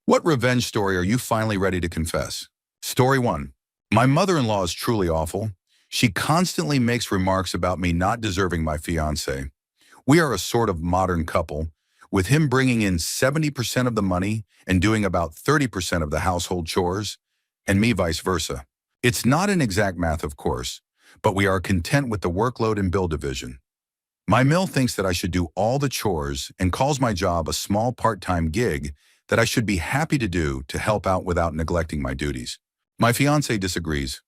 What revenge story are you finally ready to confess? Story 1. My mother-in-law is truly awful. She constantly makes remarks about me not deserving my fiancé. We are a sort of modern couple, with him bringing in 70% of the money and doing about 30% of the household chores, and me vice versa. It's not an exact math, of course, but we are content with the workload and bill division. My mill thinks that I should do all the chores and calls my job a small part-time gig that I should be happy to do to help out without neglecting my duties. My fiancé disagrees,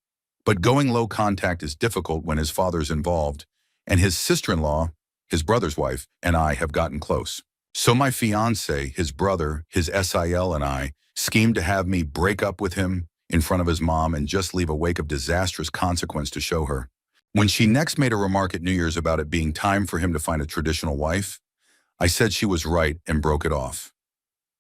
but going low contact is difficult when his father's involved, and his sister-in-law, his brother's wife, and I have gotten close. So my fiancé, his brother, his SIL, and I schemed to have me break up with him in front of his mom and just leave a wake of disastrous consequence to show her. When she next made a remark at New Year's about it being time for him to find a traditional wife, I said she was right and broke it off.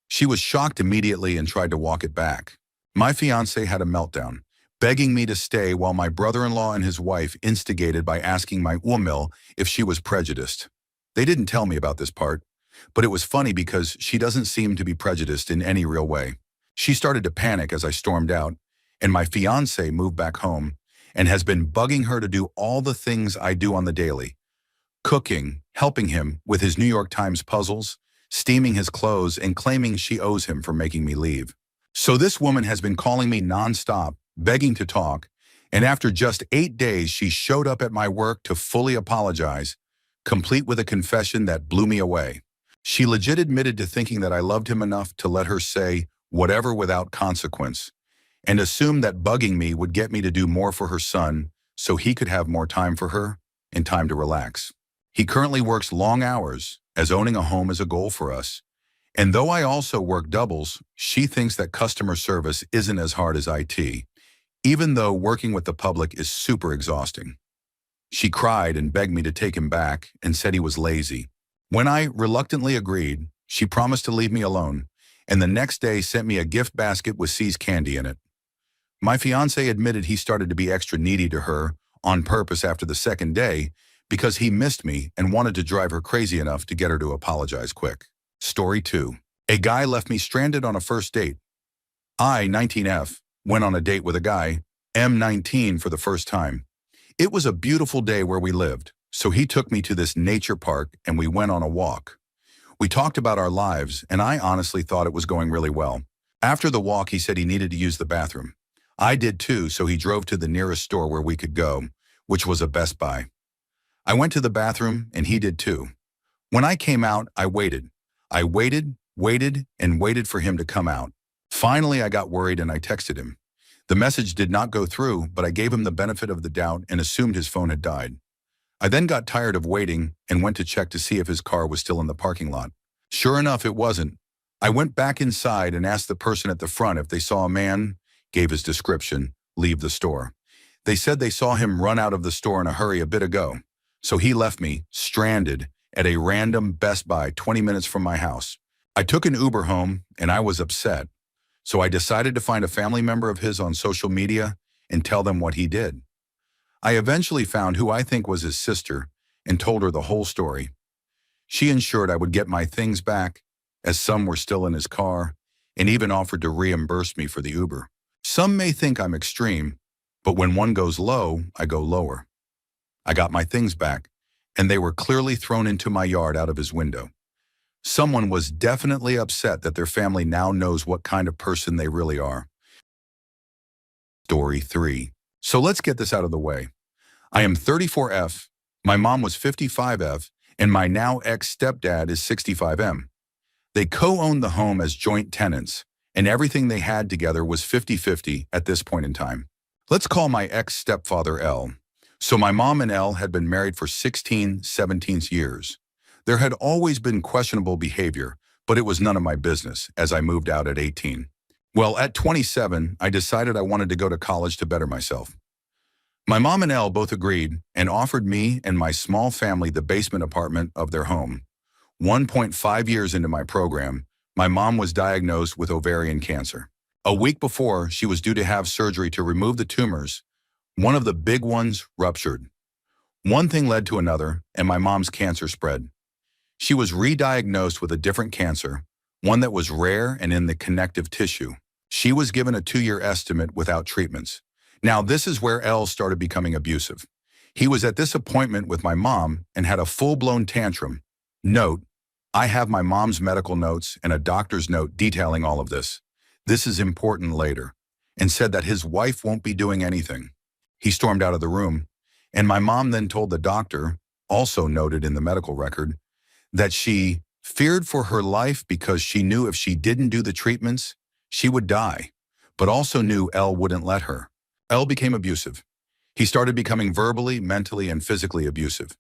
She was shocked immediately and tried to walk it back. My fiancé had a meltdown, begging me to stay while my brother-in-law and his wife instigated by asking my uomil if she was prejudiced. They didn't tell me about this part, but it was funny because she doesn't seem to be prejudiced in any real way. She started to panic as I stormed out, and my fiancé moved back home and has been bugging her to do all the things I do on the daily. Cooking, helping him with his New York Times puzzles, steaming his clothes, and claiming she owes him for making me leave. So this woman has been calling me nonstop, begging to talk, and after just 8 days she showed up at my work to fully apologize, complete with a confession that blew me away. She legit admitted to thinking that I loved him enough to let her say whatever without consequence, and assumed that bugging me would get me to do more for her son so he could have more time for her and time to relax. He currently works long hours, as owning a home is a goal for us. And though I also work doubles, she thinks that customer service isn't as hard as IT, even though working with the public is super exhausting. She cried and begged me to take him back and said he was lazy. When I reluctantly agreed, she promised to leave me alone, and the next day sent me a gift basket with C's candy in it. My fiancé admitted he started to be extra needy to her on purpose after the second day because he missed me and wanted to drive her crazy enough to get her to apologize quick. Story 2. A guy left me stranded on a first date. I, 19F, went on a date with a guy, M19, for the first time. It was a beautiful day where we lived, so he took me to this nature park and we went on a walk. We talked about our lives, and I honestly thought it was going really well. After the walk, he said he needed to use the bathroom. I did too, so he drove to the nearest store where we could go, which was a Best Buy. I went to the bathroom, and he did too. When I came out, I waited. I waited, and waited for him to come out. Finally, I got worried and I texted him. The message did not go through, but I gave him the benefit of the doubt and assumed his phone had died. I then got tired of waiting and went to check to see if his car was still in the parking lot. Sure enough, it wasn't. I went back inside and asked the person at the front if they saw a man, gave his description, leave the store. They said they saw him run out of the store in a hurry a bit ago. So he left me, stranded, at a random Best Buy 20 minutes from my house. I took an Uber home and I was upset. So I decided to find a family member of his on social media and tell them what he did. I eventually found who I think was his sister and told her the whole story. She ensured I would get my things back, as some were still in his car, and even offered to reimburse me for the Uber. Some may think I'm extreme, but when one goes low, I go lower. I got my things back, and they were clearly thrown into my yard out of his window. Someone was definitely upset that their family now knows what kind of person they really are. Story 3. So let's get this out of the way. I am 34F, my mom was 55F, and my now ex-stepdad is 65M. They co-owned the home as joint tenants, and everything they had together was 50-50 at this point in time. Let's call my ex-stepfather L. So my mom and L had been married for 17 years. There had always been questionable behavior, but it was none of my business as I moved out at 18. Well, at 27, I decided I wanted to go to college to better myself. My mom and L both agreed and offered me and my small family the basement apartment of their home. 1.5 years into my program, my mom was diagnosed with ovarian cancer. A week before she was due to have surgery to remove the tumors, one of the big ones ruptured. One thing led to another, and my mom's cancer spread. She was re-diagnosed with a different cancer, one that was rare and in the connective tissue. She was given a 2-year estimate without treatments. Now, this is where L started becoming abusive. He was at this appointment with my mom and had a full-blown tantrum. Note, I have my mom's medical notes and a doctor's note detailing all of this. This is important later, and said that his wife won't be doing anything. He stormed out of the room, and my mom then told the doctor, also noted in the medical record, that she feared for her life because she knew if she didn't do the treatments, she would die, but also knew L wouldn't let her. L became abusive. He started becoming verbally, mentally, and physically abusive.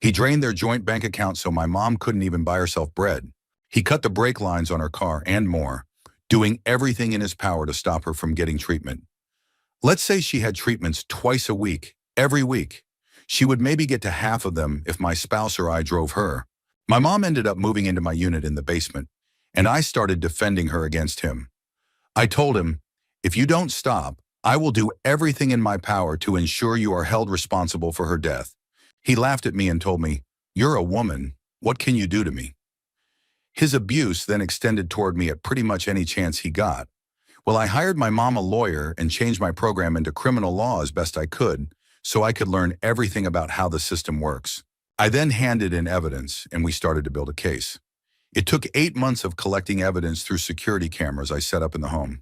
He drained their joint bank account so my mom couldn't even buy herself bread. He cut the brake lines on her car and more, doing everything in his power to stop her from getting treatment. Let's say she had treatments twice a week, every week. She would maybe get to half of them if my spouse or I drove her. My mom ended up moving into my unit in the basement, and I started defending her against him. I told him, if you don't stop, I will do everything in my power to ensure you are held responsible for her death. He laughed at me and told me, you're a woman, what can you do to me? His abuse then extended toward me at pretty much any chance he got. Well, I hired my mom a lawyer and changed my program into criminal law as best I could, so I could learn everything about how the system works. I then handed in evidence, and we started to build a case. It took 8 months of collecting evidence through security cameras I set up in the home.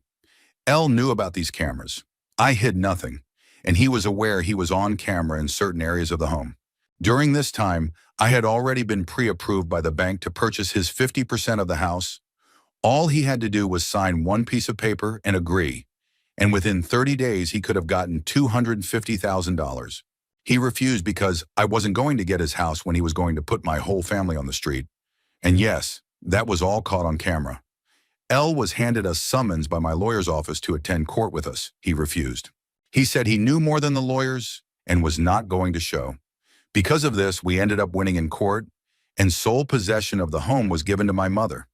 L knew about these cameras. I hid nothing, and he was aware he was on camera in certain areas of the home. During this time, I had already been pre-approved by the bank to purchase his 50% of the house. All he had to do was sign one piece of paper and agree, and within 30 days he could have gotten $250,000. He refused because I wasn't going to get his house when he was going to put my whole family on the street. And yes, that was all caught on camera. L was handed a summons by my lawyer's office to attend court with us. He refused. He said he knew more than the lawyers and was not going to show. Because of this, we ended up winning in court, and sole possession of the home was given to my mother.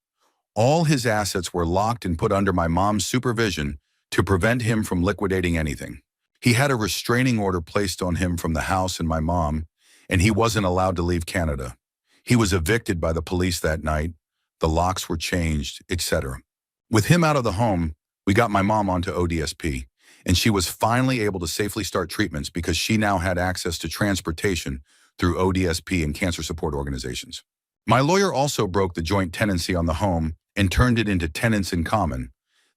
All his assets were locked and put under my mom's supervision to prevent him from liquidating anything. He had a restraining order placed on him from the house and my mom, and he wasn't allowed to leave Canada. He was evicted by the police that night, the locks were changed, etc. With him out of the home, we got my mom onto ODSP, and she was finally able to safely start treatments because she now had access to transportation through ODSP and cancer support organizations. My lawyer also broke the joint tenancy on the home and turned it into tenants in common.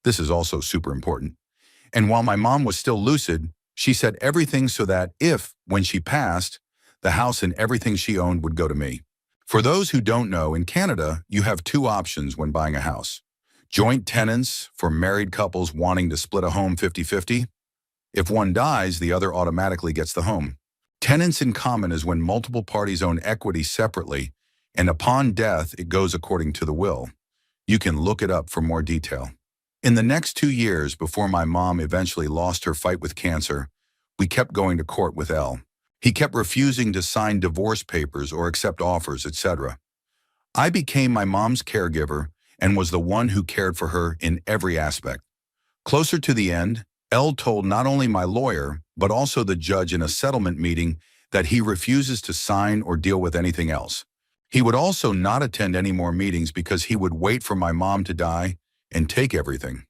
This is also super important. And while my mom was still lucid, she said everything so that if, when she passed, the house and everything she owned would go to me. For those who don't know, in Canada, you have 2 options when buying a house. Joint tenants for married couples wanting to split a home 50-50. If one dies, the other automatically gets the home. Tenants in common is when multiple parties own equity separately, and upon death, it goes according to the will. You can look it up for more detail. In the next 2 years, before my mom eventually lost her fight with cancer, we kept going to court with L. He kept refusing to sign divorce papers or accept offers, etc. I became my mom's caregiver and was the one who cared for her in every aspect. Closer to the end, L told not only my lawyer, but also the judge in a settlement meeting that he refuses to sign or deal with anything else. He would also not attend any more meetings because he would wait for my mom to die and take everything.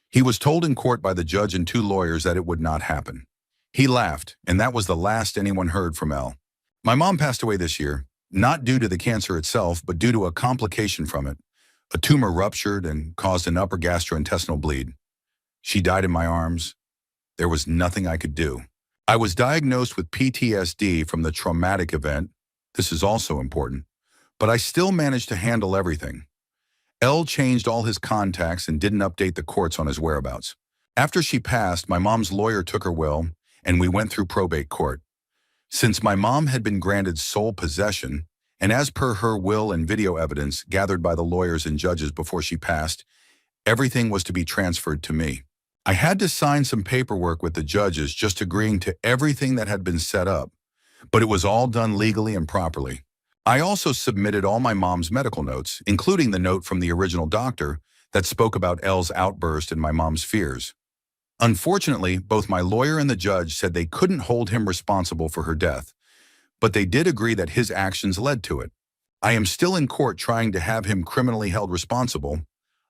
He was told in court by the judge and 2 lawyers that it would not happen. He laughed, and that was the last anyone heard from L. My mom passed away this year, not due to the cancer itself, but due to a complication from it. A tumor ruptured and caused an upper gastrointestinal bleed. She died in my arms. There was nothing I could do. I was diagnosed with PTSD from the traumatic event. This is also important. But I still managed to handle everything. L changed all his contacts and didn't update the courts on his whereabouts. After she passed, my mom's lawyer took her will, and we went through probate court. Since my mom had been granted sole possession, and as per her will and video evidence gathered by the lawyers and judges before she passed, everything was to be transferred to me. I had to sign some paperwork with the judges just agreeing to everything that had been set up, but it was all done legally and properly. I also submitted all my mom's medical notes, including the note from the original doctor that spoke about L's outburst and my mom's fears. Unfortunately, both my lawyer and the judge said they couldn't hold him responsible for her death, but they did agree that his actions led to it. I am still in court trying to have him criminally held responsible.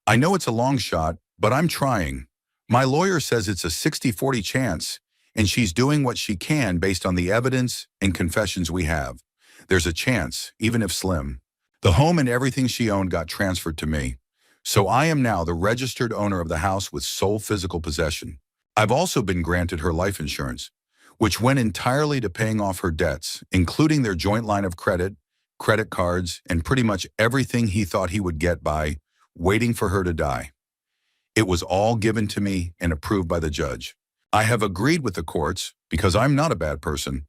I know it's a long shot, but I'm trying. My lawyer says it's a 60-40 chance, and she's doing what she can based on the evidence and confessions we have. There's a chance, even if slim. The home and everything she owned got transferred to me. So I am now the registered owner of the house with sole physical possession. I've also been granted her life insurance, which went entirely to paying off her debts, including their joint line of credit, credit cards, and pretty much everything he thought he would get by waiting for her to die. It was all given to me and approved by the judge. I have agreed with the courts, because I'm not a bad person,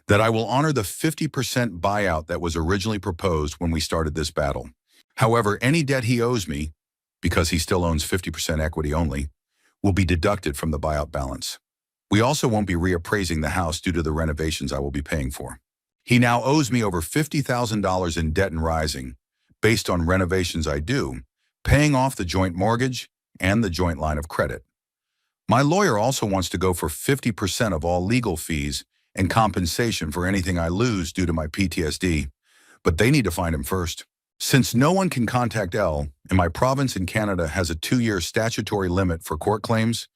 that I will honor the 50% buyout that was originally proposed when we started this battle. However, any debt he owes me, because he still owns 50% equity only, will be deducted from the buyout balance. We also won't be reappraising the house due to the renovations I will be paying for. He now owes me over $50,000 in debt and rising, based on renovations I do, paying off the joint mortgage and the joint line of credit. My lawyer also wants to go for 50% of all legal fees and compensation for anything I lose due to my PTSD, but they need to find him first. Since no one can contact L, and my province in Canada has a 2-year statutory limit for court claims,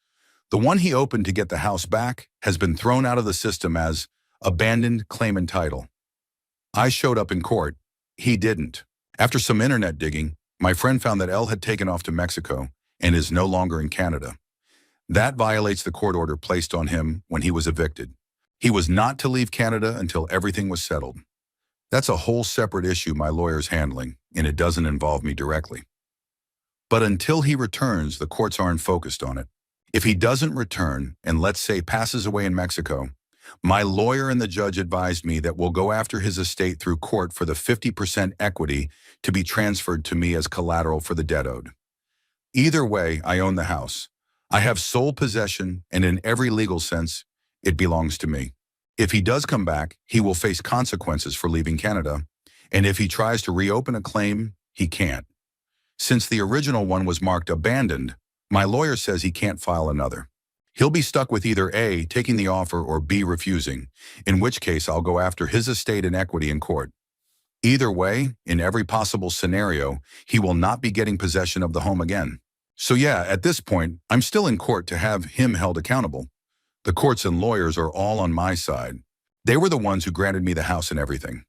the one he opened to get the house back has been thrown out of the system as abandoned claim and title. I showed up in court. He didn't. After some internet digging, my friend found that L had taken off to Mexico and is no longer in Canada. That violates the court order placed on him when he was evicted. He was not to leave Canada until everything was settled. That's a whole separate issue my lawyer's handling, and it doesn't involve me directly. But until he returns, the courts aren't focused on it. If he doesn't return, and let's say passes away in Mexico, my lawyer and the judge advised me that we'll go after his estate through court for the 50% equity to be transferred to me as collateral for the debt owed. Either way, I own the house. I have sole possession, and in every legal sense, it belongs to me. If he does come back, he will face consequences for leaving Canada, and if he tries to reopen a claim, he can't. Since the original one was marked abandoned, my lawyer says he can't file another. He'll be stuck with either A, taking the offer, or B, refusing, in which case I'll go after his estate and equity in court. Either way, in every possible scenario, he will not be getting possession of the home again. So yeah, at this point, I'm still in court to have him held accountable. The courts and lawyers are all on my side. They were the ones who granted me the house and everything.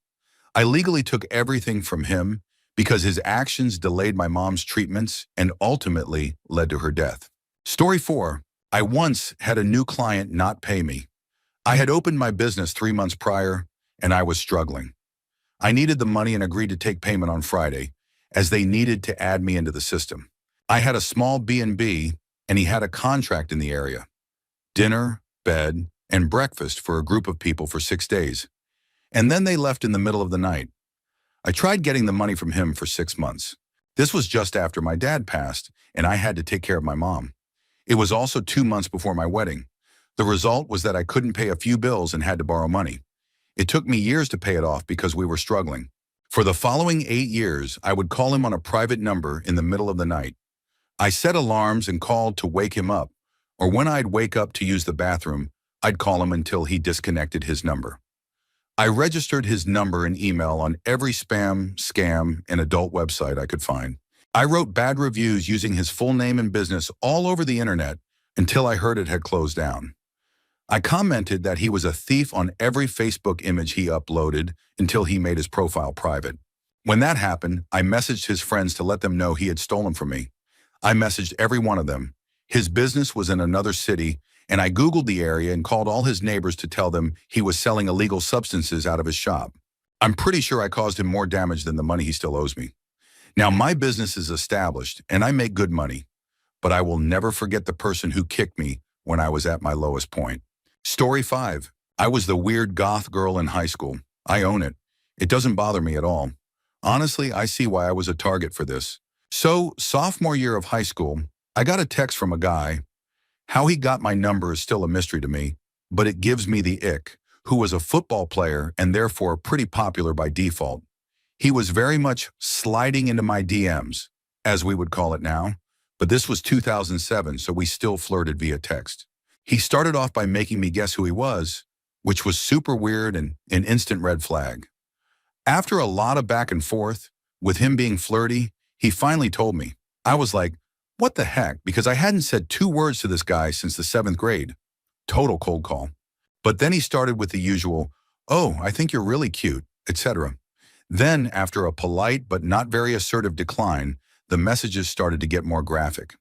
I legally took everything from him because his actions delayed my mom's treatments and ultimately led to her death. Story 4. I once had a new client not pay me. I had opened my business 3 months prior, and I was struggling. I needed the money and agreed to take payment on Friday, as they needed to add me into the system. I had a small B&B, and he had a contract in the area. Dinner, bed, and breakfast for a group of people for 6 days. And then they left in the middle of the night. I tried getting the money from him for 6 months. This was just after my dad passed, and I had to take care of my mom. It was also 2 months before my wedding. The result was that I couldn't pay a few bills and had to borrow money. It took me years to pay it off because we were struggling. For the following 8 years, I would call him on a private number in the middle of the night. I set alarms and called to wake him up, or when I'd wake up to use the bathroom, I'd call him until he disconnected his number. I registered his number and email on every spam, scam, and adult website I could find. I wrote bad reviews using his full name and business all over the internet until I heard it had closed down. I commented that he was a thief on every Facebook image he uploaded until he made his profile private. When that happened, I messaged his friends to let them know he had stolen from me. I messaged every one of them. His business was in another city, and I Googled the area and called all his neighbors to tell them he was selling illegal substances out of his shop. I'm pretty sure I caused him more damage than the money he still owes me. Now, my business is established, and I make good money, but I will never forget the person who kicked me when I was at my lowest point. Story 5. I was the weird goth girl in high school. I own it. It doesn't bother me at all. Honestly, I see why I was a target for this. So, sophomore year of high school, I got a text from a guy. How he got my number is still a mystery to me, but it gives me the ick, who was a football player and therefore pretty popular by default. He was very much sliding into my DMs, as we would call it now, but this was 2007, so we still flirted via text. He started off by making me guess who he was, which was super weird and an instant red flag. After a lot of back and forth, with him being flirty, he finally told me. I was like, what the heck? Because I hadn't said 2 words to this guy since the 7th grade. Total cold call. But then he started with the usual, oh, I think you're really cute, etc. Then, after a polite but not very assertive decline, the messages started to get more graphic.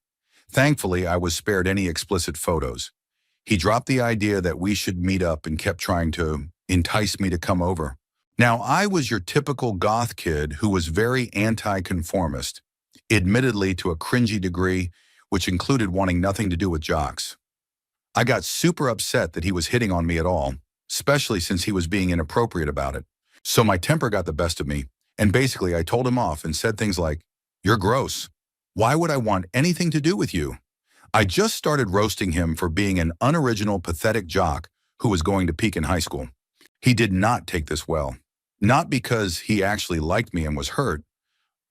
Thankfully, I was spared any explicit photos. He dropped the idea that we should meet up and kept trying to entice me to come over. Now, I was your typical goth kid who was very anti-conformist, admittedly to a cringy degree, which included wanting nothing to do with jocks. I got super upset that he was hitting on me at all, especially since he was being inappropriate about it. So my temper got the best of me, and basically I told him off and said things like, "You're gross. Why would I want anything to do with you?" I just started roasting him for being an unoriginal, pathetic jock who was going to peak in high school. He did not take this well. Not because he actually liked me and was hurt,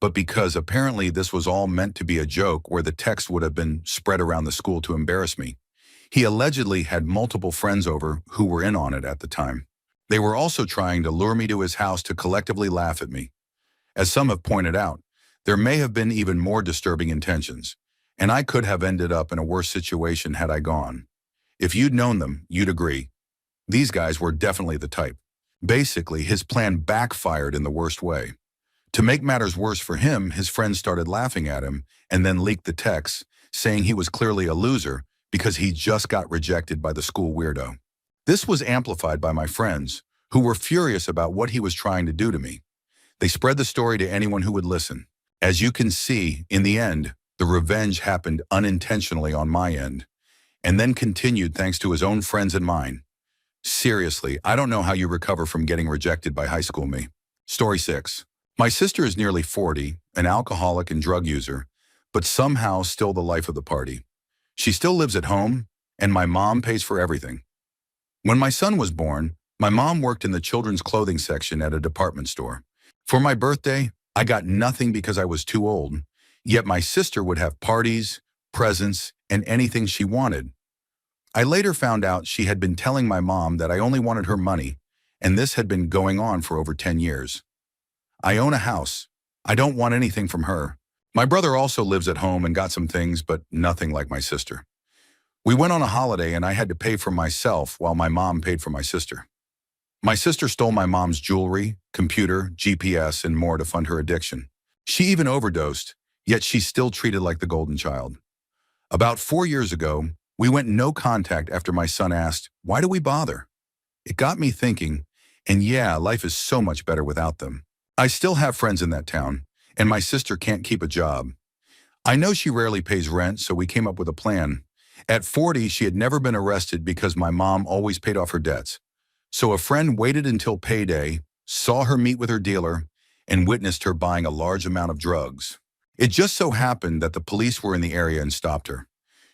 but because apparently this was all meant to be a joke where the text would have been spread around the school to embarrass me. He allegedly had multiple friends over who were in on it at the time. They were also trying to lure me to his house to collectively laugh at me. As some have pointed out, there may have been even more disturbing intentions, and I could have ended up in a worse situation had I gone. If you'd known them, you'd agree. These guys were definitely the type. Basically, his plan backfired in the worst way. To make matters worse for him, his friends started laughing at him and then leaked the texts, saying he was clearly a loser because he just got rejected by the school weirdo. This was amplified by my friends, who were furious about what he was trying to do to me. They spread the story to anyone who would listen. As you can see, in the end, the revenge happened unintentionally on my end, and then continued thanks to his own friends and mine. Seriously, I don't know how you recover from getting rejected by high school me. Story 6. My sister is nearly 40, an alcoholic and drug user, but somehow still the life of the party. She still lives at home, and my mom pays for everything. When my son was born, my mom worked in the children's clothing section at a department store. For my birthday, I got nothing because I was too old, yet my sister would have parties, presents, and anything she wanted. I later found out she had been telling my mom that I only wanted her money, and this had been going on for over 10 years. I own a house. I don't want anything from her. My brother also lives at home and got some things, but nothing like my sister. We went on a holiday and I had to pay for myself while my mom paid for my sister. My sister stole my mom's jewelry, computer, GPS, and more to fund her addiction. She even overdosed, yet she's still treated like the golden child. About 4 years ago, we went no contact after my son asked, "Why do we bother?" It got me thinking, and yeah, life is so much better without them. I still have friends in that town, and my sister can't keep a job. I know she rarely pays rent, so we came up with a plan. At 40, she had never been arrested because my mom always paid off her debts. So a friend waited until payday, saw her meet with her dealer, and witnessed her buying a large amount of drugs. It just so happened that the police were in the area and stopped her.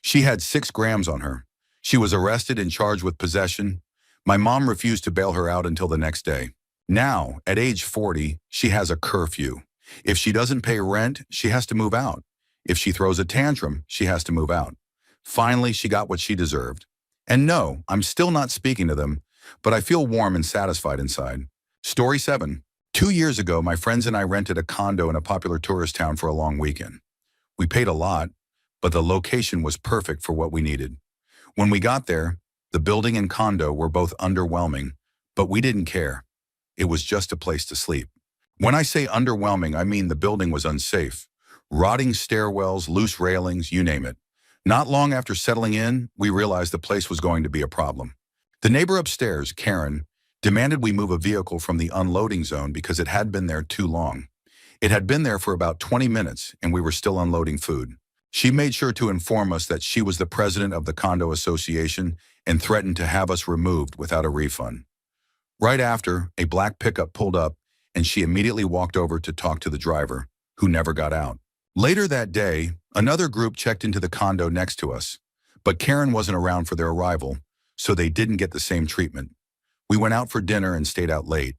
She had 6 grams on her. She was arrested and charged with possession. My mom refused to bail her out until the next day. Now, at age 40, she has a curfew. If she doesn't pay rent, she has to move out. If she throws a tantrum, she has to move out. Finally, she got what she deserved. And no, I'm still not speaking to them, but I feel warm and satisfied inside. Story 7. 2 years ago, my friends and I rented a condo in a popular tourist town for a long weekend. We paid a lot, but the location was perfect for what we needed. When we got there, the building and condo were both underwhelming, but we didn't care. It was just a place to sleep. When I say underwhelming, I mean the building was unsafe. Rotting stairwells, loose railings, you name it. Not long after settling in, we realized the place was going to be a problem. The neighbor upstairs, Karen, demanded we move a vehicle from the unloading zone because it had been there too long. It had been there for about 20 minutes and we were still unloading food. She made sure to inform us that she was the president of the condo association and threatened to have us removed without a refund. Right after, a black pickup pulled up and she immediately walked over to talk to the driver, who never got out. Later that day, another group checked into the condo next to us, but Karen wasn't around for their arrival, so they didn't get the same treatment. We went out for dinner and stayed out late.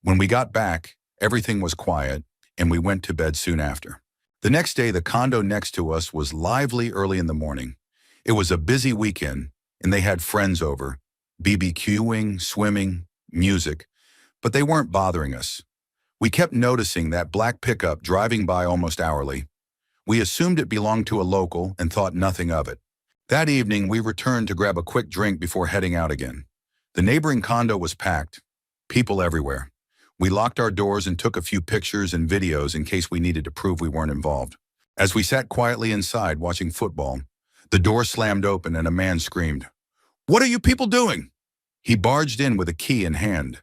When we got back, everything was quiet, and we went to bed soon after. The next day, the condo next to us was lively early in the morning. It was a busy weekend, and they had friends over, BBQing, swimming, music, but they weren't bothering us. We kept noticing that black pickup driving by almost hourly. We assumed it belonged to a local and thought nothing of it. That evening, we returned to grab a quick drink before heading out again. The neighboring condo was packed. People everywhere. We locked our doors and took a few pictures and videos in case we needed to prove we weren't involved. As we sat quietly inside watching football, the door slammed open and a man screamed, "What are you people doing?" He barged in with a key in hand.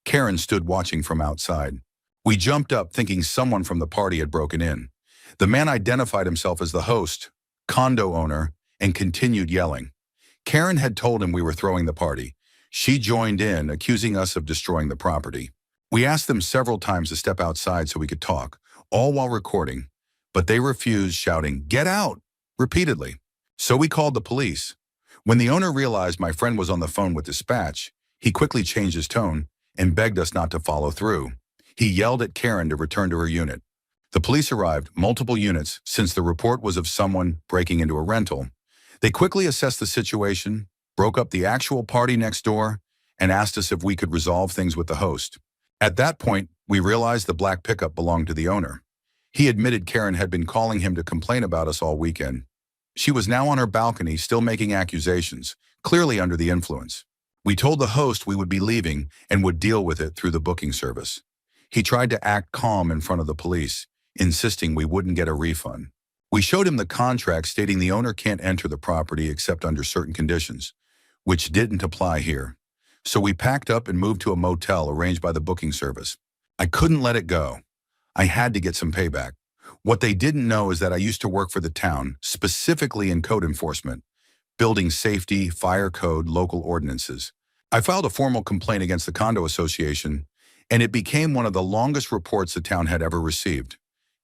Karen stood watching from outside. We jumped up thinking someone from the party had broken in. The man identified himself as the host, condo owner, and continued yelling. Karen had told him we were throwing the party. She joined in, accusing us of destroying the property. We asked them several times to step outside so we could talk, all while recording, but they refused, shouting, "Get out!" repeatedly. So we called the police. When the owner realized my friend was on the phone with dispatch, he quickly changed his tone and begged us not to follow through. He yelled at Karen to return to her unit. The police arrived, multiple units, since the report was of someone breaking into a rental. They quickly assessed the situation, broke up the actual party next door, and asked us if we could resolve things with the host. At that point, we realized the black pickup belonged to the owner. He admitted Karen had been calling him to complain about us all weekend. She was now on her balcony, still making accusations, clearly under the influence. We told the host we would be leaving and would deal with it through the booking service. He tried to act calm in front of the police, insisting we wouldn't get a refund. We showed him the contract stating the owner can't enter the property except under certain conditions, which didn't apply here. So we packed up and moved to a motel arranged by the booking service. I couldn't let it go. I had to get some payback. What they didn't know is that I used to work for the town, specifically in code enforcement, building safety, fire code, local ordinances. I filed a formal complaint against the condo association, and it became one of the longest reports the town had ever received.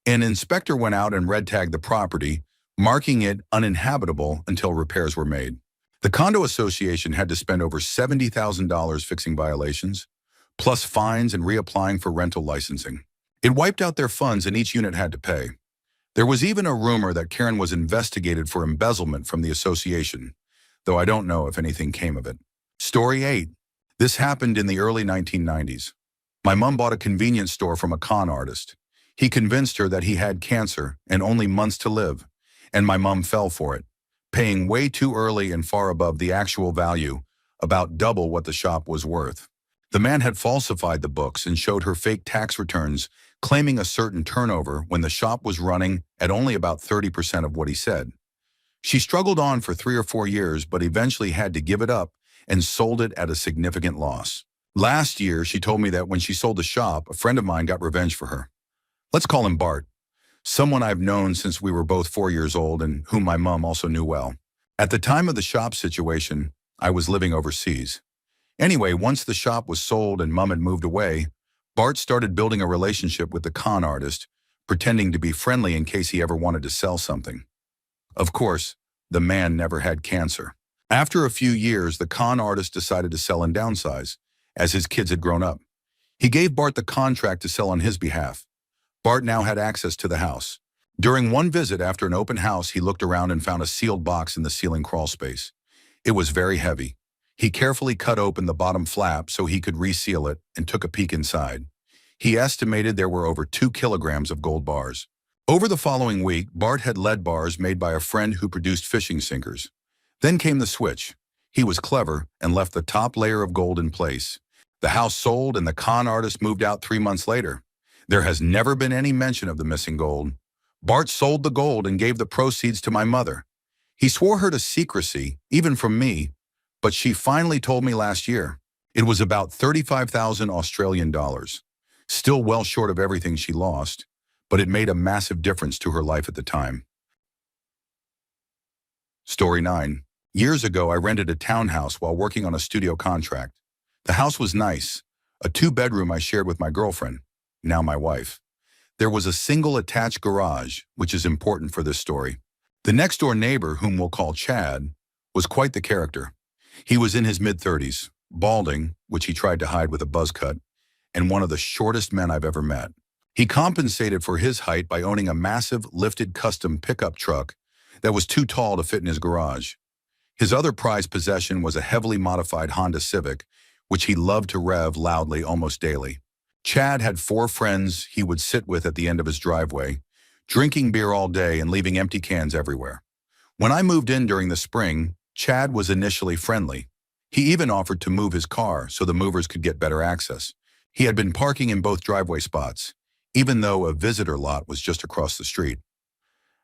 An inspector went out and red tagged the property, marking it uninhabitable until repairs were made. The condo association had to spend over $70,000 fixing violations, plus fines and reapplying for rental licensing. It wiped out their funds and each unit had to pay. There was even a rumor that Karen was investigated for embezzlement from the association, though I don't know if anything came of it. Story 8. This happened in the early 1990s. My mom bought a convenience store from a con artist. He convinced her that he had cancer and only months to live, and my mom fell for it, paying way too early and far above the actual value, about double what the shop was worth. The man had falsified the books and showed her fake tax returns, claiming a certain turnover when the shop was running at only about 30% of what he said. She struggled on for 3 or 4 years, but eventually had to give it up and sold it at a significant loss. Last year, she told me that when she sold the shop, a friend of mine got revenge for her. Let's call him Bart, someone I've known since we were both 4 years old and whom my mom also knew well. At the time of the shop situation, I was living overseas. Anyway, once the shop was sold and Mom had moved away, Bart started building a relationship with the con artist, pretending to be friendly in case he ever wanted to sell something. Of course, the man never had cancer. After a few years, the con artist decided to sell and downsize, as his kids had grown up. He gave Bart the contract to sell on his behalf. Bart now had access to the house. During one visit after an open house, he looked around and found a sealed box in the ceiling crawl space. It was very heavy. He carefully cut open the bottom flap so he could reseal it and took a peek inside. He estimated there were over 2 kilograms of gold bars. Over the following week, Bart had lead bars made by a friend who produced fishing sinkers. Then came the switch. He was clever and left the top layer of gold in place. The house sold and the con artist moved out 3 months later. There has never been any mention of the missing gold. Bart sold the gold and gave the proceeds to my mother. He swore her to secrecy, even from me, but she finally told me last year. It was about 35,000 Australian dollars. Still well short of everything she lost, but it made a massive difference to her life at the time. Story 9. Years ago, I rented a townhouse while working on a studio contract. The house was nice, a 2-bedroom I shared with my girlfriend, now my wife. There was a single attached garage, which is important for this story. The next-door neighbor, whom we'll call Chad, was quite the character. He was in his mid-30s, balding, which he tried to hide with a buzz cut, and one of the shortest men I've ever met. He compensated for his height by owning a massive, lifted custom pickup truck that was too tall to fit in his garage. His other prized possession was a heavily modified Honda Civic, which he loved to rev loudly almost daily. Chad had 4 friends he would sit with at the end of his driveway, drinking beer all day and leaving empty cans everywhere. When I moved in during the spring, Chad was initially friendly. He even offered to move his car so the movers could get better access. He had been parking in both driveway spots, even though a visitor lot was just across the street.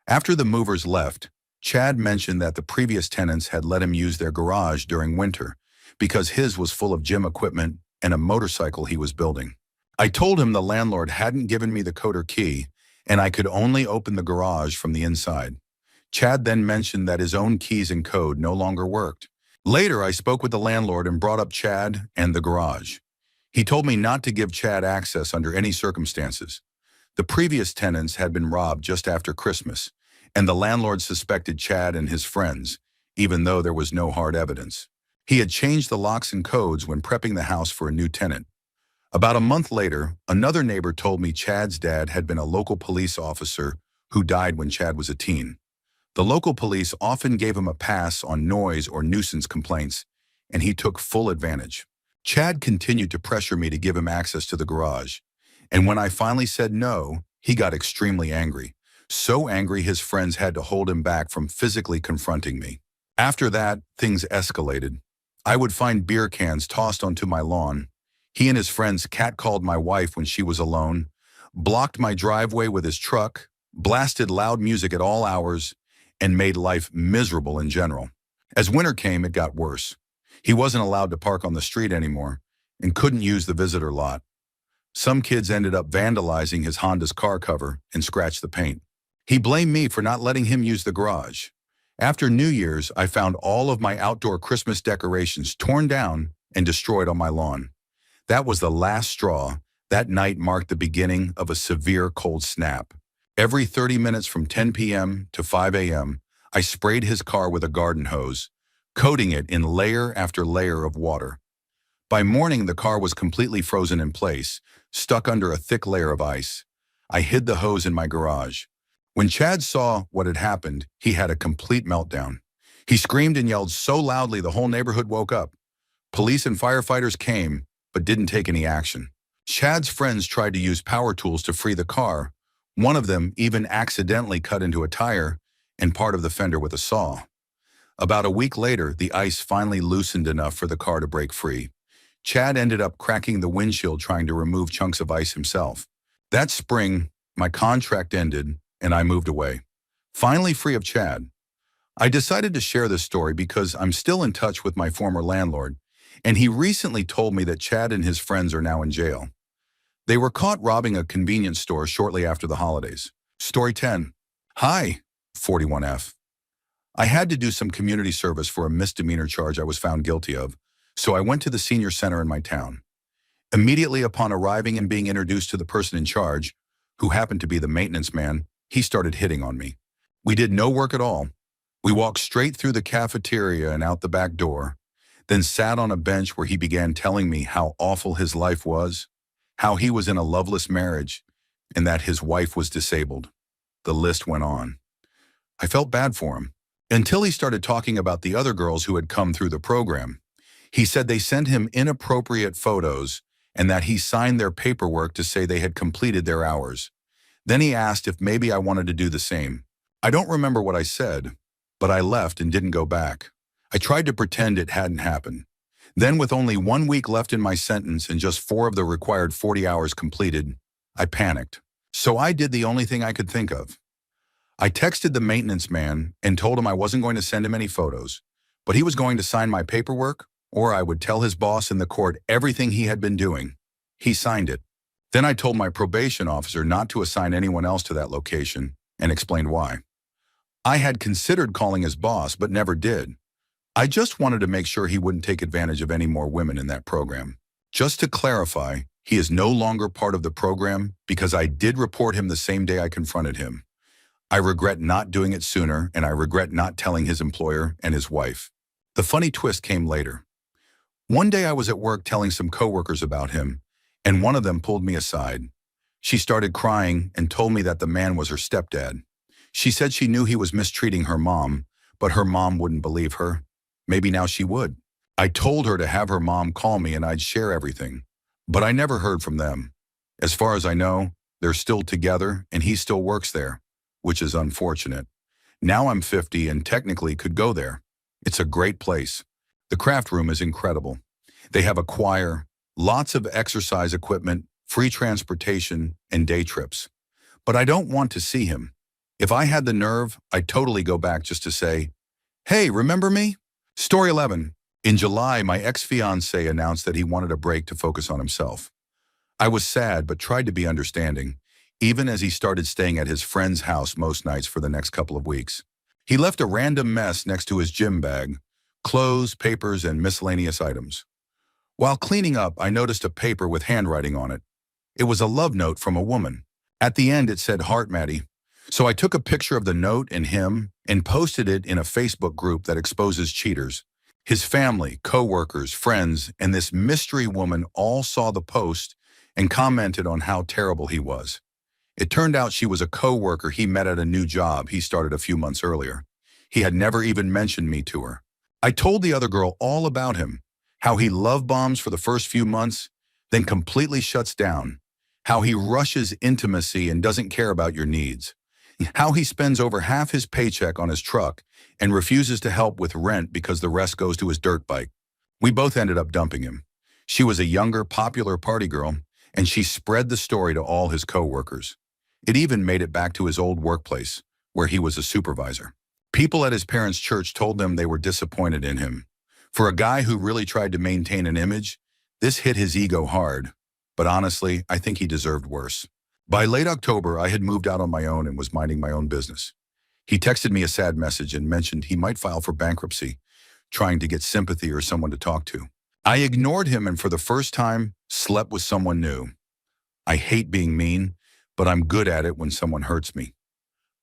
After the movers left, Chad mentioned that the previous tenants had let him use their garage during winter because his was full of gym equipment and a motorcycle he was building. I told him the landlord hadn't given me the code or key, and I could only open the garage from the inside. Chad then mentioned that his own keys and code no longer worked. Later, I spoke with the landlord and brought up Chad and the garage. He told me not to give Chad access under any circumstances. The previous tenants had been robbed just after Christmas, and the landlord suspected Chad and his friends, even though there was no hard evidence. He had changed the locks and codes when prepping the house for a new tenant. About a month later, another neighbor told me Chad's dad had been a local police officer who died when Chad was a teen. The local police often gave him a pass on noise or nuisance complaints, and he took full advantage. Chad continued to pressure me to give him access to the garage, and when I finally said no, he got extremely angry. So angry his friends had to hold him back from physically confronting me. After that, things escalated. I would find beer cans tossed onto my lawn. He and his friends catcalled my wife when she was alone, blocked my driveway with his truck, blasted loud music at all hours, and made life miserable in general. As winter came, it got worse. He wasn't allowed to park on the street anymore and couldn't use the visitor lot. Some kids ended up vandalizing his Honda's car cover and scratched the paint. He blamed me for not letting him use the garage. After New Year's, I found all of my outdoor Christmas decorations torn down and destroyed on my lawn. That was the last straw. That night marked the beginning of a severe cold snap. Every 30 minutes from 10 p.m. to 5 a.m., I sprayed his car with a garden hose, coating it in layer after layer of water. By morning, the car was completely frozen in place, stuck under a thick layer of ice. I hid the hose in my garage. When Chad saw what had happened, he had a complete meltdown. He screamed and yelled so loudly the whole neighborhood woke up. Police and firefighters came, but didn't take any action. Chad's friends tried to use power tools to free the car. One of them even accidentally cut into a tire and part of the fender with a saw. About a week later, the ice finally loosened enough for the car to break free. Chad ended up cracking the windshield trying to remove chunks of ice himself. That spring, my contract ended and I moved away. Finally free of Chad. I decided to share this story because I'm still in touch with my former landlord, and he recently told me that Chad and his friends are now in jail. They were caught robbing a convenience store shortly after the holidays. Story 10. Hi, 41F. I had to do some community service for a misdemeanor charge I was found guilty of, so I went to the senior center in my town. Immediately upon arriving and being introduced to the person in charge, who happened to be the maintenance man, he started hitting on me. We did no work at all. We walked straight through the cafeteria and out the back door, then sat on a bench where he began telling me how awful his life was, how he was in a loveless marriage, and that his wife was disabled. The list went on. I felt bad for him, until he started talking about the other girls who had come through the program. He said they sent him inappropriate photos and that he signed their paperwork to say they had completed their hours. Then he asked if maybe I wanted to do the same. I don't remember what I said, but I left and didn't go back. I tried to pretend it hadn't happened. Then, with only 1 week left in my sentence and just 4 of the required 40 hours completed, I panicked. So I did the only thing I could think of. I texted the maintenance man and told him I wasn't going to send him any photos, but he was going to sign my paperwork, or I would tell his boss in the court everything he had been doing. He signed it. Then I told my probation officer not to assign anyone else to that location and explained why. I had considered calling his boss, but never did. I just wanted to make sure he wouldn't take advantage of any more women in that program. Just to clarify, he is no longer part of the program because I did report him the same day I confronted him. I regret not doing it sooner, and I regret not telling his employer and his wife. The funny twist came later. One day I was at work telling some coworkers about him, and one of them pulled me aside. She started crying and told me that the man was her stepdad. She said she knew he was mistreating her mom, but her mom wouldn't believe her. Maybe now she would. I told her to have her mom call me and I'd share everything, but I never heard from them. As far as I know, they're still together and he still works there, which is unfortunate. Now I'm 50 and technically could go there. It's a great place. The craft room is incredible. They have a choir, lots of exercise equipment, free transportation, and day trips. But I don't want to see him. If I had the nerve, I'd totally go back just to say, "Hey, remember me?" Story 11. In July, my ex-fiancé announced that he wanted a break to focus on himself. I was sad but tried to be understanding, even as he started staying at his friend's house most nights for the next couple of weeks. He left a random mess next to his gym bag, clothes, papers, and miscellaneous items. While cleaning up, I noticed a paper with handwriting on it. It was a love note from a woman. At the end, it said, "Heart, Maddie." So I took a picture of the note and him and posted it in a Facebook group that exposes cheaters. His family, co-workers, friends, and this mystery woman all saw the post and commented on how terrible he was. It turned out she was a co-worker he met at a new job he started a few months earlier. He had never even mentioned me to her. I told the other girl all about him, how he love bombs for the first few months, then completely shuts down, how he rushes intimacy and doesn't care about your needs, how he spends over half his paycheck on his truck and refuses to help with rent because the rest goes to his dirt bike. We both ended up dumping him. She was a younger, popular party girl, and she spread the story to all his co-workers. It even made it back to his old workplace, where he was a supervisor. People at his parents' church told them they were disappointed in him. For a guy who really tried to maintain an image, this hit his ego hard. But honestly, I think he deserved worse. By late October, I had moved out on my own and was minding my own business. He texted me a sad message and mentioned he might file for bankruptcy, trying to get sympathy or someone to talk to. I ignored him and for the first time, slept with someone new. I hate being mean, but I'm good at it when someone hurts me.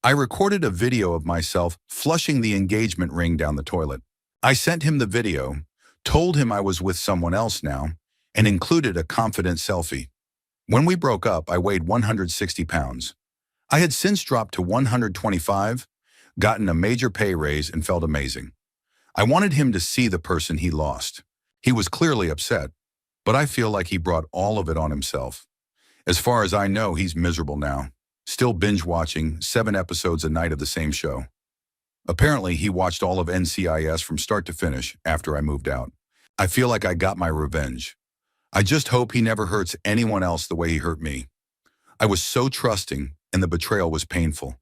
I recorded a video of myself flushing the engagement ring down the toilet. I sent him the video, told him I was with someone else now, and included a confident selfie. When we broke up, I weighed 160 pounds. I had since dropped to 125, gotten a major pay raise, and felt amazing. I wanted him to see the person he lost. He was clearly upset, but I feel like he brought all of it on himself. As far as I know, he's miserable now, still binge-watching 7 episodes a night of the same show. Apparently, he watched all of NCIS from start to finish after I moved out. I feel like I got my revenge. I just hope he never hurts anyone else the way he hurt me. I was so trusting, and the betrayal was painful.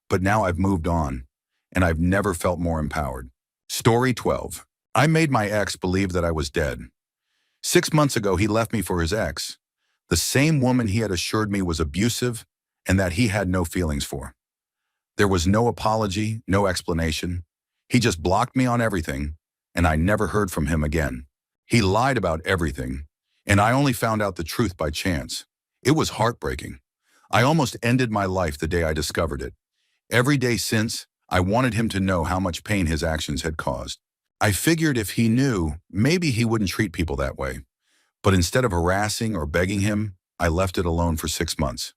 But now I've moved on, and I've never felt more empowered. Story 12. I made my ex believe that I was dead. 6 months ago, he left me for his ex, the same woman he had assured me was abusive and that he had no feelings for. There was no apology, no explanation. He just blocked me on everything, and I never heard from him again. He lied about everything, and I only found out the truth by chance. It was heartbreaking. I almost ended my life the day I discovered it. Every day since, I wanted him to know how much pain his actions had caused. I figured if he knew, maybe he wouldn't treat people that way. But instead of harassing or begging him, I left it alone for 6 months.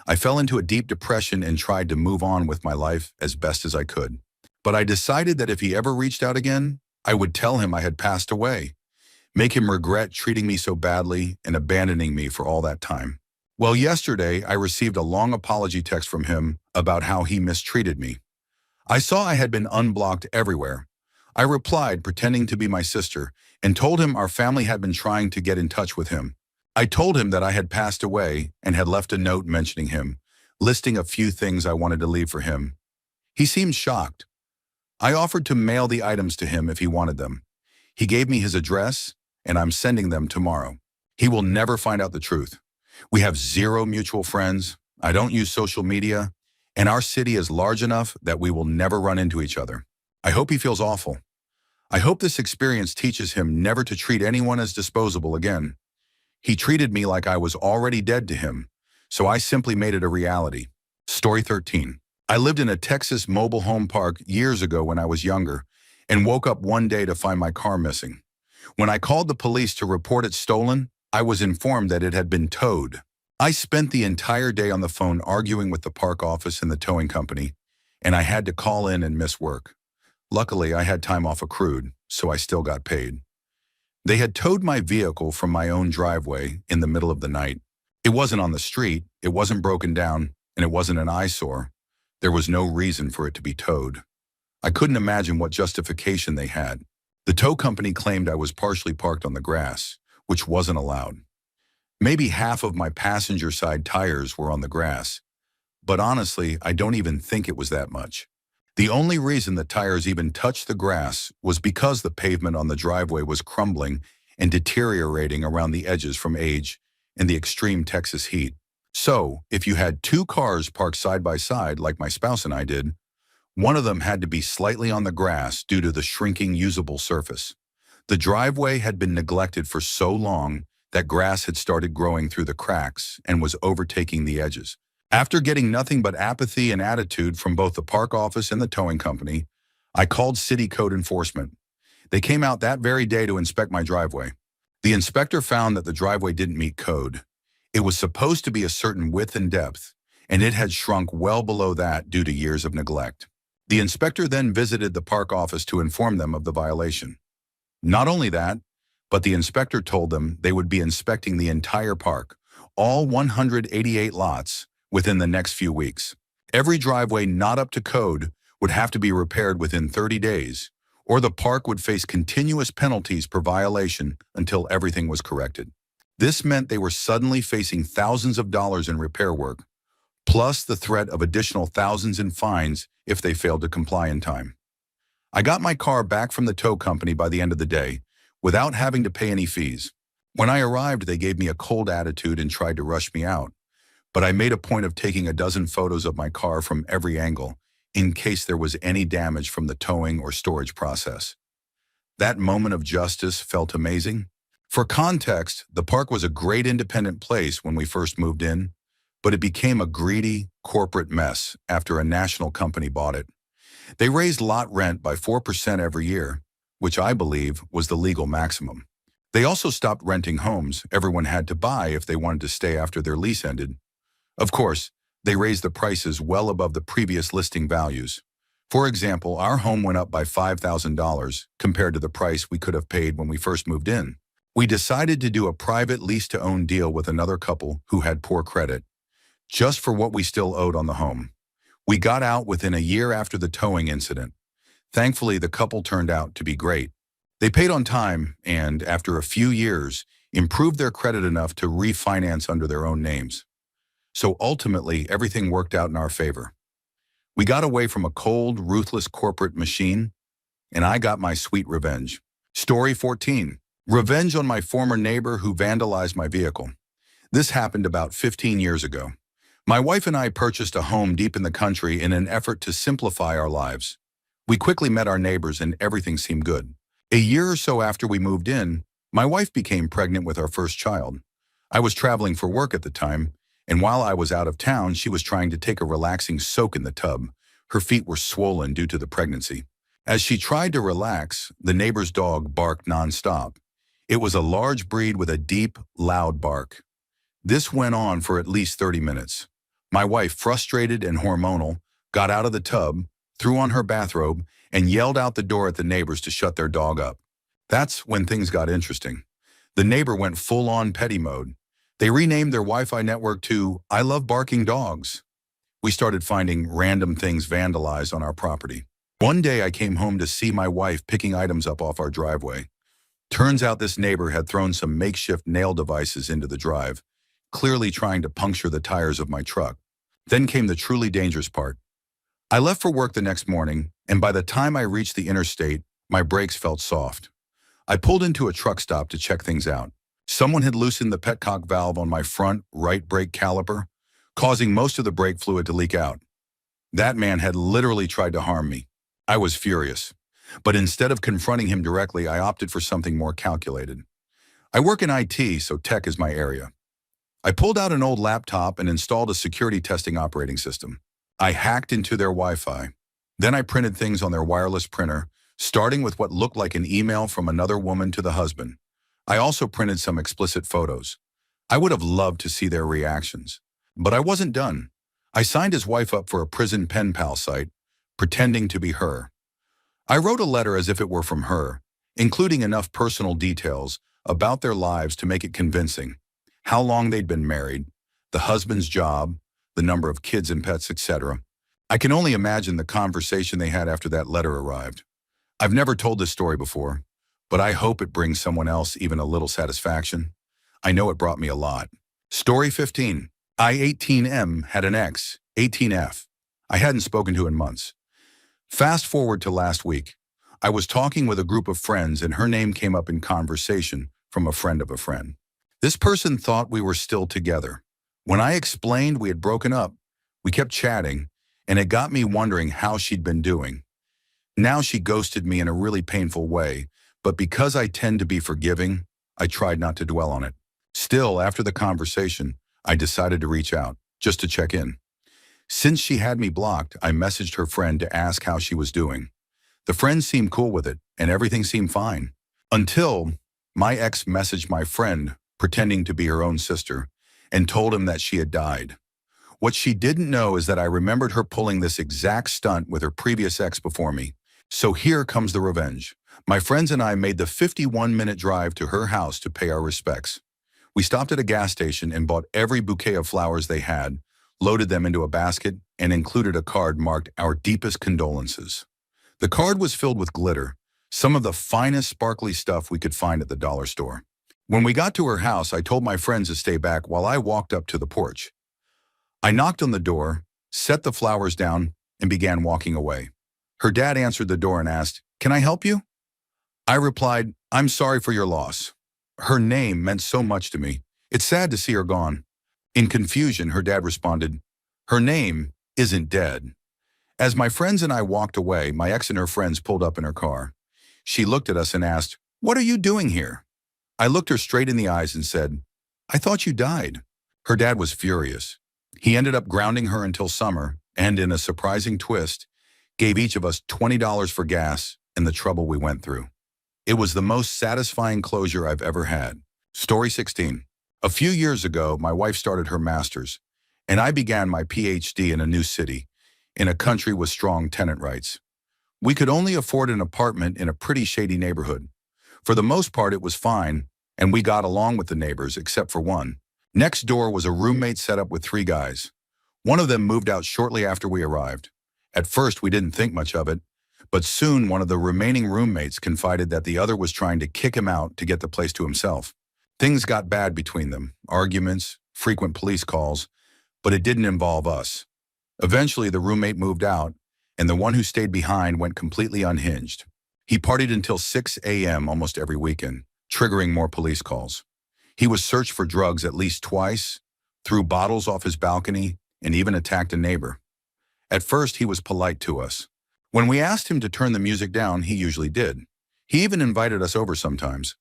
I fell into a deep depression and tried to move on with my life as best as I could. But I decided that if he ever reached out again, I would tell him I had passed away, make him regret treating me so badly and abandoning me for all that time. Well, yesterday, I received a long apology text from him about how he mistreated me. I saw I had been unblocked everywhere. I replied, pretending to be my sister, and told him our family had been trying to get in touch with him. I told him that I had passed away and had left a note mentioning him, listing a few things I wanted to leave for him. He seemed shocked. I offered to mail the items to him if he wanted them. He gave me his address, and I'm sending them tomorrow. He will never find out the truth. We have 0 mutual friends. I don't use social media, and our city is large enough that we will never run into each other. I hope he feels awful. I hope this experience teaches him never to treat anyone as disposable again. He treated me like I was already dead to him, so I simply made it a reality. Story 13. I lived in a Texas mobile home park years ago when I was younger and woke up one day to find my car missing. When I called the police to report it stolen, I was informed that it had been towed. I spent the entire day on the phone arguing with the park office and the towing company, and I had to call in and miss work. Luckily, I had time off accrued, so I still got paid. They had towed my vehicle from my own driveway in the middle of the night. It wasn't on the street, it wasn't broken down, and it wasn't an eyesore. There was no reason for it to be towed. I couldn't imagine what justification they had. The tow company claimed I was partially parked on the grass, which wasn't allowed. Maybe half of my passenger side tires were on the grass, but honestly, I don't even think it was that much. The only reason the tires even touched the grass was because the pavement on the driveway was crumbling and deteriorating around the edges from age and the extreme Texas heat. So, if you had two cars parked side by side like my spouse and I did, one of them had to be slightly on the grass due to the shrinking usable surface. The driveway had been neglected for so long that grass had started growing through the cracks and was overtaking the edges. After getting nothing but apathy and attitude from both the park office and the towing company, I called city code enforcement. They came out that very day to inspect my driveway. The inspector found that the driveway didn't meet code. It was supposed to be a certain width and depth, and it had shrunk well below that due to years of neglect. The inspector then visited the park office to inform them of the violation. Not only that, but the inspector told them they would be inspecting the entire park, all 188 lots, within the next few weeks. Every driveway not up to code would have to be repaired within 30 days, or the park would face continuous penalties per violation until everything was corrected. This meant they were suddenly facing thousands of dollars in repair work, plus the threat of additional thousands in fines if they failed to comply in time. I got my car back from the tow company by the end of the day, without having to pay any fees. When I arrived, they gave me a cold attitude and tried to rush me out, but I made a point of taking a dozen photos of my car from every angle, in case there was any damage from the towing or storage process. That moment of justice felt amazing. For context, the park was a great independent place when we first moved in, but it became a greedy, corporate mess after a national company bought it. They raised lot rent by 4% every year, which I believe was the legal maximum. They also stopped renting homes everyone had to buy if they wanted to stay after their lease ended. Of course, they raised the prices well above the previous listing values. For example, our home went up by $5,000 compared to the price we could have paid when we first moved in. We decided to do a private lease-to-own deal with another couple who had poor credit, just for what we still owed on the home. We got out within a year after the towing incident. Thankfully, the couple turned out to be great. They paid on time and, after a few years, improved their credit enough to refinance under their own names. So ultimately, everything worked out in our favor. We got away from a cold, ruthless corporate machine, and I got my sweet revenge. Story 14. Revenge on my former neighbor who vandalized my vehicle. This happened about 15 years ago. My wife and I purchased a home deep in the country in an effort to simplify our lives. We quickly met our neighbors and everything seemed good. A year or so after we moved in, my wife became pregnant with our first child. I was traveling for work at the time, and while I was out of town, she was trying to take a relaxing soak in the tub. Her feet were swollen due to the pregnancy. As she tried to relax, the neighbor's dog barked nonstop. It was a large breed with a deep, loud bark. This went on for at least 30 minutes. My wife, frustrated and hormonal, got out of the tub, threw on her bathrobe, and yelled out the door at the neighbors to shut their dog up. That's when things got interesting. The neighbor went full-on petty mode. They renamed their Wi-Fi network to "I Love Barking Dogs." We started finding random things vandalized on our property. One day I came home to see my wife picking items up off our driveway. Turns out this neighbor had thrown some makeshift nail devices into the drive, clearly trying to puncture the tires of my truck. Then came the truly dangerous part. I left for work the next morning, and by the time I reached the interstate, my brakes felt soft. I pulled into a truck stop to check things out. Someone had loosened the petcock valve on my front right brake caliper, causing most of the brake fluid to leak out. That man had literally tried to harm me. I was furious. But instead of confronting him directly, I opted for something more calculated. I work in IT, so tech is my area. I pulled out an old laptop and installed a security testing operating system. I hacked into their Wi-Fi. Then I printed things on their wireless printer, starting with what looked like an email from another woman to the husband. I also printed some explicit photos. I would have loved to see their reactions. But I wasn't done. I signed his wife up for a prison pen pal site, pretending to be her. I wrote a letter as if it were from her, including enough personal details about their lives to make it convincing. How long they'd been married, the husband's job, the number of kids and pets, etc. I can only imagine the conversation they had after that letter arrived. I've never told this story before, but I hope it brings someone else even a little satisfaction. I know it brought me a lot. Story 15. I-18M had an ex, 18F. I hadn't spoken to in months. Fast forward to last week. I was talking with a group of friends and her name came up in conversation from a friend of a friend. This person thought we were still together. When I explained we had broken up, we kept chatting, and it got me wondering how she'd been doing. Now she ghosted me in a really painful way, but because I tend to be forgiving, I tried not to dwell on it. Still, after the conversation, I decided to reach out, just to check in. Since she had me blocked, I messaged her friend to ask how she was doing. The friend seemed cool with it, and everything seemed fine. Until my ex messaged my friend, pretending to be her own sister, and told him that she had died. What she didn't know is that I remembered her pulling this exact stunt with her previous ex before me. So here comes the revenge. My friends and I made the 51-minute drive to her house to pay our respects. We stopped at a gas station and bought every bouquet of flowers they had, loaded them into a basket, and included a card marked "Our deepest condolences." The card was filled with glitter, some of the finest sparkly stuff we could find at the dollar store. When we got to her house, I told my friends to stay back while I walked up to the porch. I knocked on the door, set the flowers down, and began walking away. Her dad answered the door and asked, "Can I help you?" I replied, "I'm sorry for your loss." Her name meant so much to me. It's sad to see her gone. In confusion, her dad responded, "Her name isn't dead." As my friends and I walked away, my ex and her friends pulled up in her car. She looked at us and asked, "What are you doing here?" I looked her straight in the eyes and said, "I thought you died." Her dad was furious. He ended up grounding her until summer and, in a surprising twist, gave each of us $20 for gas and the trouble we went through. It was the most satisfying closure I've ever had. Story 16. A few years ago, my wife started her master's, and I began my PhD in a new city, in a country with strong tenant rights. We could only afford an apartment in a pretty shady neighborhood. For the most part, it was fine, and we got along with the neighbors except for one. Next door was a roommate set up with 3 guys. One of them moved out shortly after we arrived. At first, we didn't think much of it, but soon one of the remaining roommates confided that the other was trying to kick him out to get the place to himself. Things got bad between them, arguments, frequent police calls, but it didn't involve us. Eventually, the roommate moved out, and the one who stayed behind went completely unhinged. He partied until 6 a.m. almost every weekend, triggering more police calls. He was searched for drugs at least twice, threw bottles off his balcony, and even attacked a neighbor. At first, he was polite to us. When we asked him to turn the music down, he usually did. He even invited us over sometimes.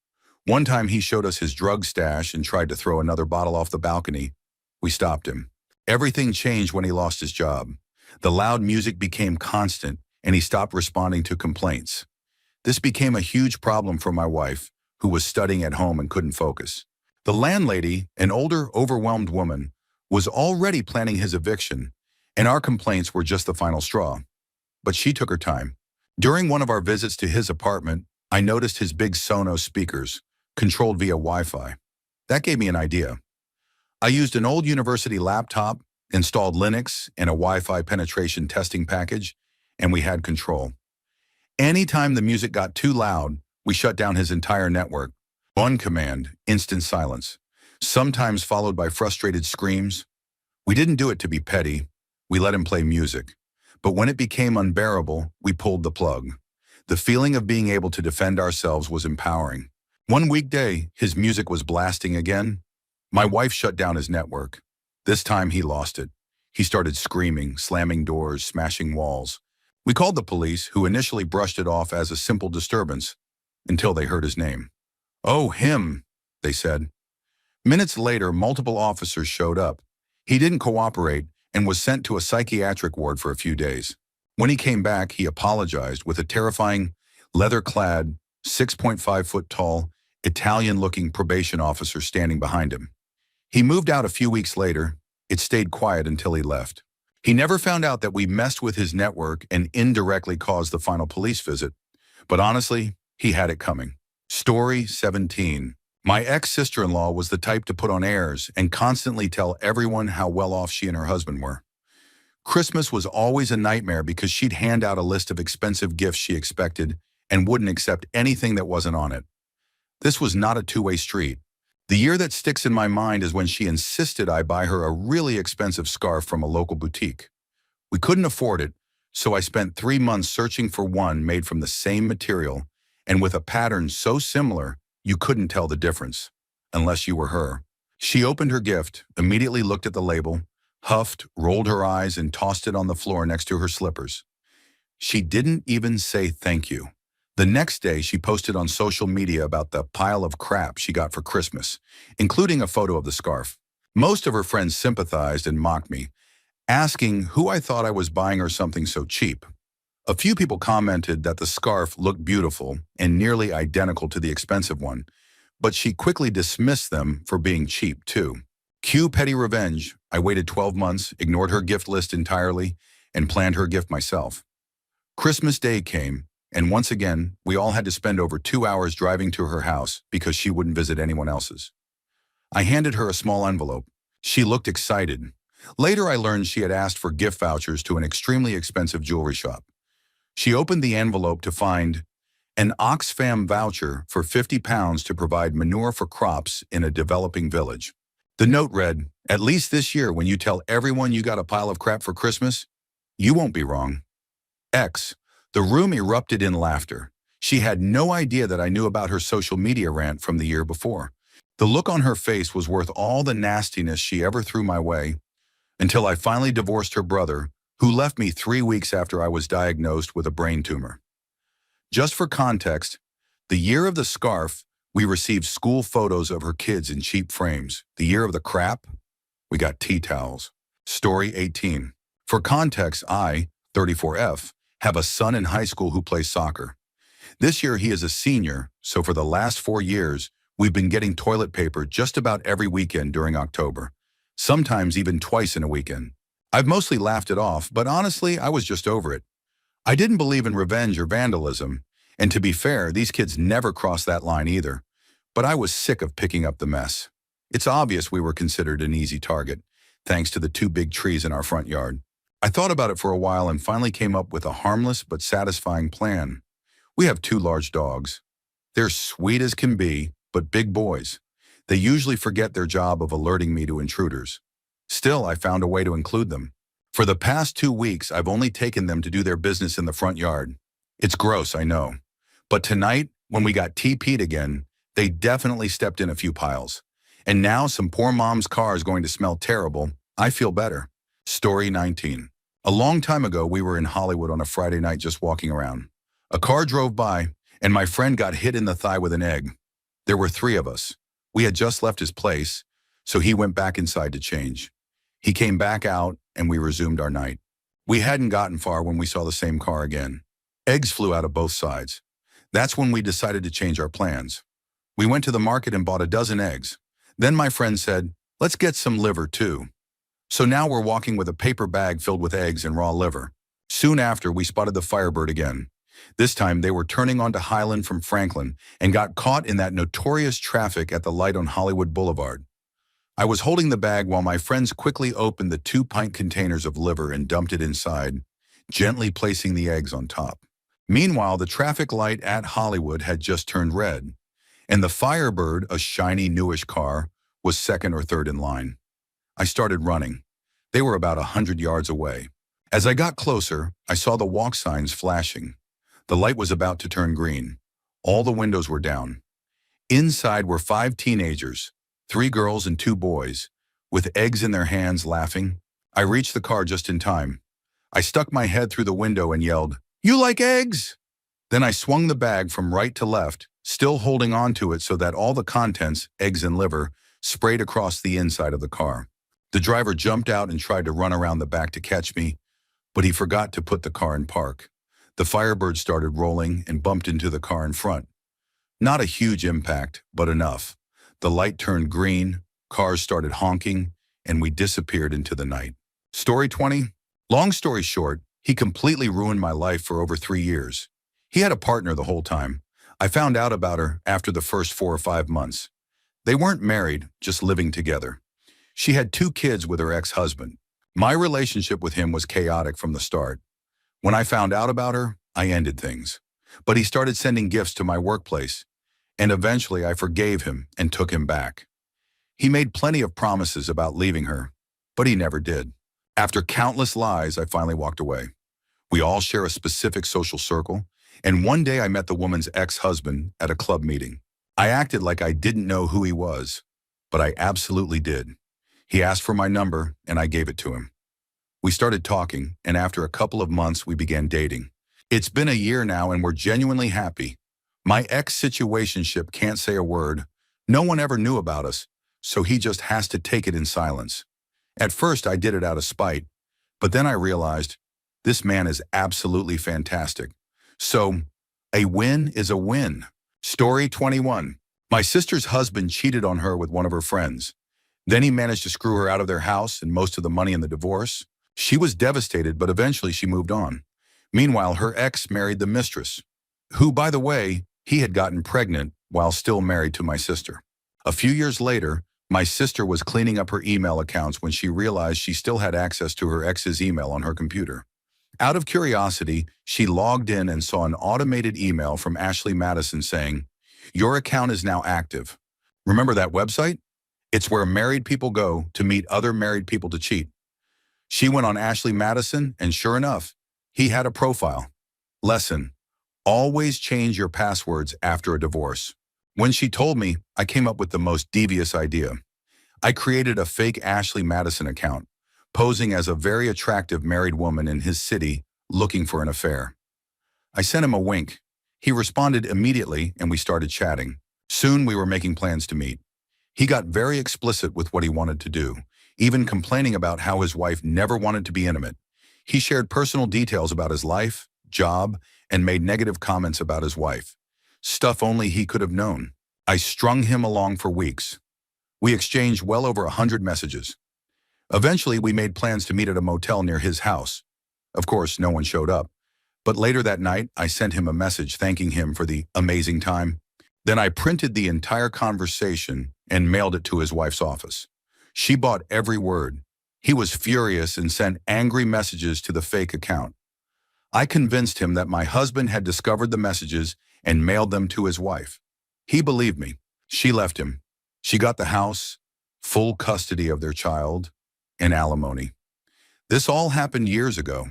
One time he showed us his drug stash and tried to throw another bottle off the balcony. We stopped him. Everything changed when he lost his job. The loud music became constant, and he stopped responding to complaints. This became a huge problem for my wife, who was studying at home and couldn't focus. The landlady, an older, overwhelmed woman, was already planning his eviction, and our complaints were just the final straw. But she took her time. During one of our visits to his apartment, I noticed his big Sonos speakers, controlled via Wi-Fi. That gave me an idea. I used an old university laptop, installed Linux and a Wi-Fi penetration testing package, and we had control. Anytime the music got too loud, we shut down his entire network. One command, instant silence, sometimes followed by frustrated screams. We didn't do it to be petty. We let him play music. But when it became unbearable, we pulled the plug. The feeling of being able to defend ourselves was empowering. One weekday, his music was blasting again. My wife shut down his network. This time he lost it. He started screaming, slamming doors, smashing walls. We called the police, who initially brushed it off as a simple disturbance, until they heard his name. "Oh, him," they said. Minutes later, multiple officers showed up. He didn't cooperate and was sent to a psychiatric ward for a few days. When he came back, he apologized with a terrifying, leather-clad, 6.5-foot-tall, Italian-looking probation officer standing behind him. He moved out a few weeks later. It stayed quiet until he left. He never found out that we messed with his network and indirectly caused the final police visit. But honestly, he had it coming. Story 17. My ex-sister-in-law was the type to put on airs and constantly tell everyone how well off she and her husband were. Christmas was always a nightmare because she'd hand out a list of expensive gifts she expected and wouldn't accept anything that wasn't on it. This was not a two-way street. The year that sticks in my mind is when she insisted I buy her a really expensive scarf from a local boutique. We couldn't afford it, so I spent 3 months searching for one made from the same material and with a pattern so similar you couldn't tell the difference, unless you were her. She opened her gift, immediately looked at the label, huffed, rolled her eyes, and tossed it on the floor next to her slippers. She didn't even say thank you. The next day, she posted on social media about the pile of crap she got for Christmas, including a photo of the scarf. Most of her friends sympathized and mocked me, asking who I thought I was buying her something so cheap. A few people commented that the scarf looked beautiful and nearly identical to the expensive one, but she quickly dismissed them for being cheap too. Cue petty revenge. I waited 12 months, ignored her gift list entirely, and planned her gift myself. Christmas Day came, and once again, we all had to spend over 2 hours driving to her house because she wouldn't visit anyone else's. I handed her a small envelope. She looked excited. Later, I learned she had asked for gift vouchers to an extremely expensive jewelry shop. She opened the envelope to find an Oxfam voucher for £50 to provide manure for crops in a developing village. The note read, "At least this year, when you tell everyone you got a pile of crap for Christmas, you won't be wrong." X. The room erupted in laughter. She had no idea that I knew about her social media rant from the year before. The look on her face was worth all the nastiness she ever threw my way, until I finally divorced her brother, who left me 3 weeks after I was diagnosed with a brain tumor. Just for context, the year of the scarf, we received school photos of her kids in cheap frames. The year of the crap, we got tea towels. Story 18. For context, I, 34F, have a son in high school who plays soccer. This year he is a senior, so for the last 4 years, we've been getting toilet paper just about every weekend during October, sometimes even twice in a weekend. I've mostly laughed it off, but honestly, I was just over it. I didn't believe in revenge or vandalism, and to be fair, these kids never crossed that line either. But I was sick of picking up the mess. It's obvious we were considered an easy target, thanks to the 2 big trees in our front yard. I thought about it for a while and finally came up with a harmless but satisfying plan. We have 2 large dogs. They're sweet as can be, but big boys. They usually forget their job of alerting me to intruders. Still, I found a way to include them. For the past 2 weeks, I've only taken them to do their business in the front yard. It's gross, I know. But tonight, when we got TP'd again, they definitely stepped in a few piles. And now some poor mom's car is going to smell terrible. I feel better. Story 19. A long time ago, we were in Hollywood on a Friday night just walking around. A car drove by, and my friend got hit in the thigh with an egg. There were 3 of us. We had just left his place, so he went back inside to change. He came back out, and we resumed our night. We hadn't gotten far when we saw the same car again. Eggs flew out of both sides. That's when we decided to change our plans. We went to the market and bought a dozen eggs. Then my friend said, "Let's get some liver too." So now we're walking with a paper bag filled with eggs and raw liver. Soon after, we spotted the Firebird again. This time, they were turning onto Highland from Franklin and got caught in that notorious traffic at the light on Hollywood Boulevard. I was holding the bag while my friends quickly opened the 2-pint containers of liver and dumped it inside, gently placing the eggs on top. Meanwhile, the traffic light at Hollywood had just turned red, and the Firebird, a shiny, newish car, was second or third in line. I started running. They were about 100 yards away. As I got closer, I saw the walk signs flashing. The light was about to turn green. All the windows were down. Inside were 5 teenagers, 3 girls and 2 boys, with eggs in their hands laughing. I reached the car just in time. I stuck my head through the window and yelled, "You like eggs?" Then I swung the bag from right to left, still holding on to it so that all the contents, eggs and liver, sprayed across the inside of the car. The driver jumped out and tried to run around the back to catch me, but he forgot to put the car in park. The Firebird started rolling and bumped into the car in front. Not a huge impact, but enough. The light turned green, cars started honking, and we disappeared into the night. Story 20. Long story short, he completely ruined my life for over 3 years. He had a partner the whole time. I found out about her after the first 4 or 5 months. They weren't married, just living together. She had 2 kids with her ex-husband. My relationship with him was chaotic from the start. When I found out about her, I ended things. But he started sending gifts to my workplace, and eventually I forgave him and took him back. He made plenty of promises about leaving her, but he never did. After countless lies, I finally walked away. We all share a specific social circle, and one day I met the woman's ex-husband at a club meeting. I acted like I didn't know who he was, but I absolutely did. He asked for my number, and I gave it to him. We started talking, and after a couple of months, we began dating. It's been a year now, and we're genuinely happy. My ex-situationship can't say a word. No one ever knew about us, so he just has to take it in silence. At first, I did it out of spite, but then I realized this man is absolutely fantastic. So, a win is a win. Story 21. My sister's husband cheated on her with one of her friends. Then he managed to screw her out of their house and most of the money in the divorce. She was devastated, but eventually she moved on. Meanwhile, her ex married the mistress, who, by the way, he had gotten pregnant while still married to my sister. A few years later, my sister was cleaning up her email accounts when she realized she still had access to her ex's email on her computer. Out of curiosity, she logged in and saw an automated email from Ashley Madison saying, "Your account is now active." Remember that website? It's where married people go to meet other married people to cheat. She went on Ashley Madison, and sure enough, he had a profile. Lesson: always change your passwords after a divorce. When she told me, I came up with the most devious idea. I created a fake Ashley Madison account, posing as a very attractive married woman in his city looking for an affair. I sent him a wink. He responded immediately, and we started chatting. Soon we were making plans to meet. He got very explicit with what he wanted to do, even complaining about how his wife never wanted to be intimate. He shared personal details about his life, job, and made negative comments about his wife. Stuff only he could have known. I strung him along for weeks. We exchanged well over 100 messages. Eventually, we made plans to meet at a motel near his house. Of course, no one showed up. But later that night, I sent him a message thanking him for the amazing time. Then I printed the entire conversation and mailed it to his wife's office. She bought every word. He was furious and sent angry messages to the fake account. I convinced him that my husband had discovered the messages and mailed them to his wife. He believed me. She left him. She got the house, full custody of their child, and alimony. This all happened years ago.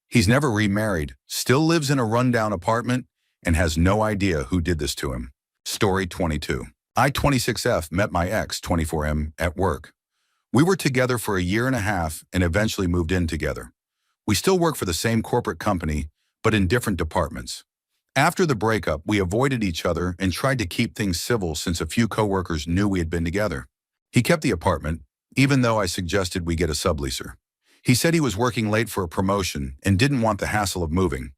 He's never remarried, still lives in a rundown apartment, and has no idea who did this to him. Story 22. I, 26F, met my ex, 24M, at work. We were together for a year and a half and eventually moved in together. We still work for the same corporate company, but in different departments. After the breakup, we avoided each other and tried to keep things civil since a few coworkers knew we had been together. He kept the apartment, even though I suggested we get a subleaser. He said he was working late for a promotion and didn't want the hassle of moving.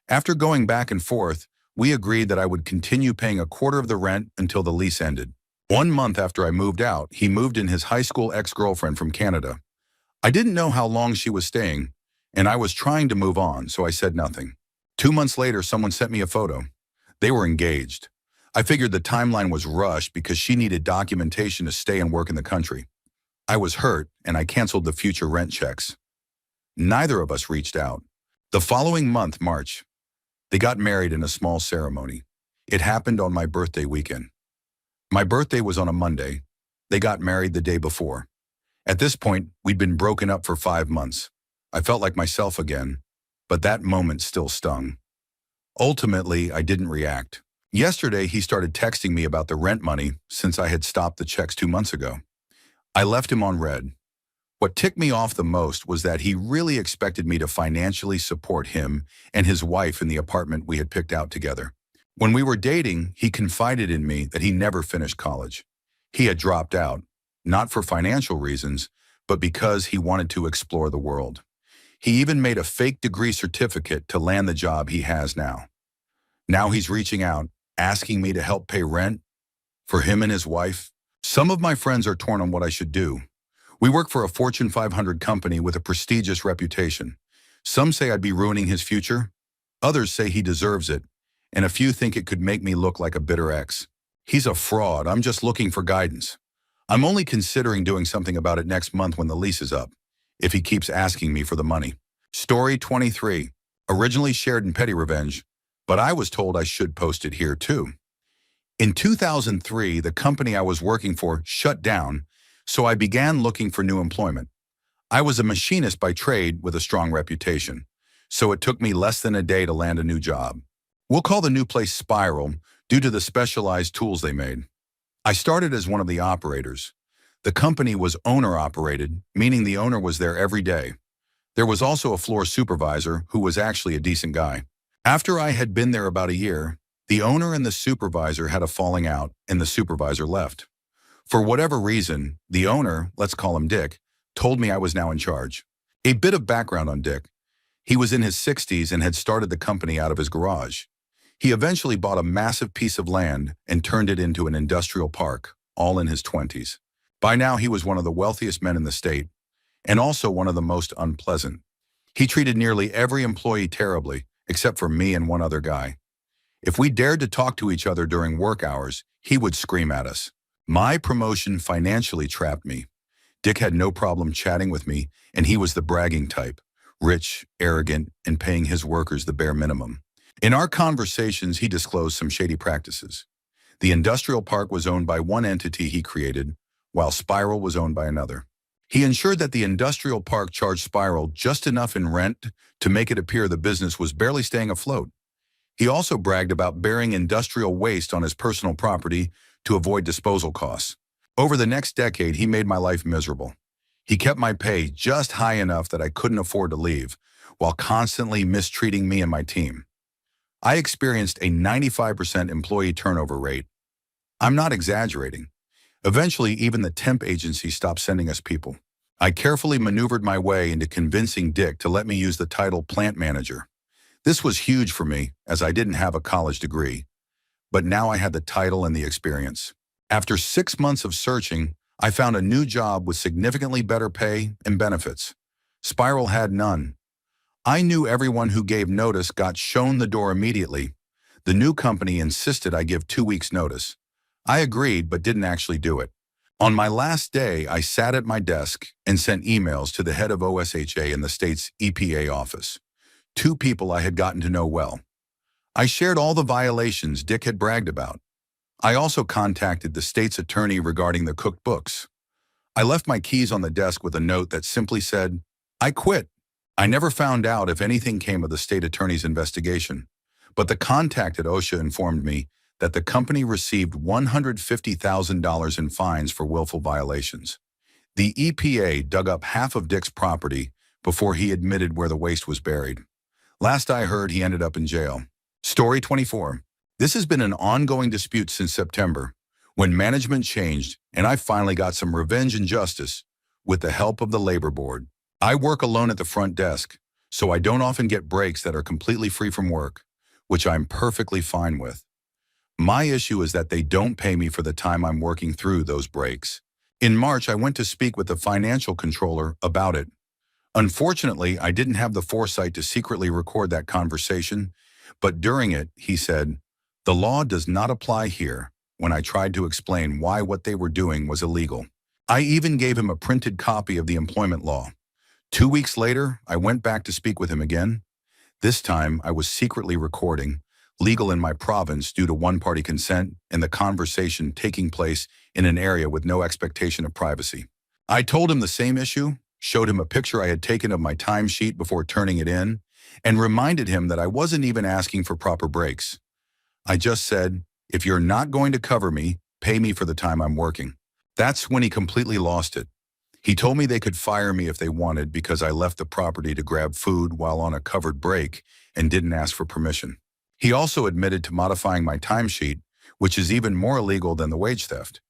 After going back and forth, we agreed that I would continue paying a quarter of the rent until the lease ended. 1 month after I moved out, he moved in his high school ex-girlfriend from Canada. I didn't know how long she was staying, and I was trying to move on, so I said nothing. 2 months later, someone sent me a photo. They were engaged. I figured the timeline was rushed because she needed documentation to stay and work in the country. I was hurt, and I canceled the future rent checks. Neither of us reached out. The following month, March, they got married in a small ceremony. It happened on my birthday weekend. My birthday was on a Monday. They got married the day before. At this point, we'd been broken up for 5 months. I felt like myself again, but that moment still stung. Ultimately, I didn't react. Yesterday, he started texting me about the rent money since I had stopped the checks 2 months ago. I left him on red. What ticked me off the most was that he really expected me to financially support him and his wife in the apartment we had picked out together. When we were dating, he confided in me that he never finished college. He had dropped out, not for financial reasons, but because he wanted to explore the world. He even made a fake degree certificate to land the job he has now. Now he's reaching out, asking me to help pay rent for him and his wife. Some of my friends are torn on what I should do. We work for a Fortune 500 company with a prestigious reputation. Some say I'd be ruining his future. Others say he deserves it, and a few think it could make me look like a bitter ex. He's a fraud. I'm just looking for guidance. I'm only considering doing something about it next month when the lease is up, if he keeps asking me for the money. Story 23. Originally shared in Petty Revenge, but I was told I should post it here too. In 2003, the company I was working for shut down, so I began looking for new employment. I was a machinist by trade with a strong reputation, so it took me less than a day to land a new job. We'll call the new place Spiral due to the specialized tools they made. I started as one of the operators. The company was owner-operated, meaning the owner was there every day. There was also a floor supervisor who was actually a decent guy. After I had been there about a year, the owner and the supervisor had a falling out and the supervisor left. For whatever reason, the owner, let's call him Dick, told me I was now in charge. A bit of background on Dick. He was in his 60s and had started the company out of his garage. He eventually bought a massive piece of land and turned it into an industrial park, all in his 20s. By now, he was one of the wealthiest men in the state, and also one of the most unpleasant. He treated nearly every employee terribly, except for me and one other guy. If we dared to talk to each other during work hours, he would scream at us. My promotion financially trapped me. Dick had no problem chatting with me, and he was the bragging type, rich, arrogant, and paying his workers the bare minimum. In our conversations, he disclosed some shady practices. The industrial park was owned by one entity he created, while Spiral was owned by another. He ensured that the industrial park charged Spiral just enough in rent to make it appear the business was barely staying afloat. He also bragged about burying industrial waste on his personal property to avoid disposal costs. Over the next decade, he made my life miserable. He kept my pay just high enough that I couldn't afford to leave, while constantly mistreating me and my team. I experienced a 95% employee turnover rate. I'm not exaggerating. Eventually, even the temp agency stopped sending us people. I carefully maneuvered my way into convincing Dick to let me use the title plant manager. This was huge for me, as I didn't have a college degree. But now I had the title and the experience. After 6 months of searching, I found a new job with significantly better pay and benefits. Spiral had none. I knew everyone who gave notice got shown the door immediately. The new company insisted I give 2 weeks' notice. I agreed, but didn't actually do it. On my last day, I sat at my desk and sent emails to the head of OSHA in the state's EPA office. 2 people I had gotten to know well. I shared all the violations Dick had bragged about. I also contacted the state's attorney regarding the cooked books. I left my keys on the desk with a note that simply said, "I quit." I never found out if anything came of the state attorney's investigation, but the contact at OSHA informed me that the company received $150,000 in fines for willful violations. The EPA dug up half of Dick's property before he admitted where the waste was buried. Last I heard, he ended up in jail. Story 24. This has been an ongoing dispute since September, when management changed and I finally got some revenge and justice with the help of the labor board. I work alone at the front desk, so I don't often get breaks that are completely free from work, which I'm perfectly fine with. My issue is that they don't pay me for the time I'm working through those breaks. In March, I went to speak with the financial controller about it. Unfortunately, I didn't have the foresight to secretly record that conversation, but during it, he said, "The law does not apply here," when I tried to explain why what they were doing was illegal. I even gave him a printed copy of the employment law. 2 weeks later, I went back to speak with him again. This time, I was secretly recording, legal in my province due to one-party consent and the conversation taking place in an area with no expectation of privacy. I told him the same issue, showed him a picture I had taken of my timesheet before turning it in, and reminded him that I wasn't even asking for proper breaks. I just said, "If you're not going to cover me, pay me for the time I'm working." That's when he completely lost it. He told me they could fire me if they wanted because I left the property to grab food while on a covered break and didn't ask for permission. He also admitted to modifying my timesheet, which is even more illegal than the wage theft.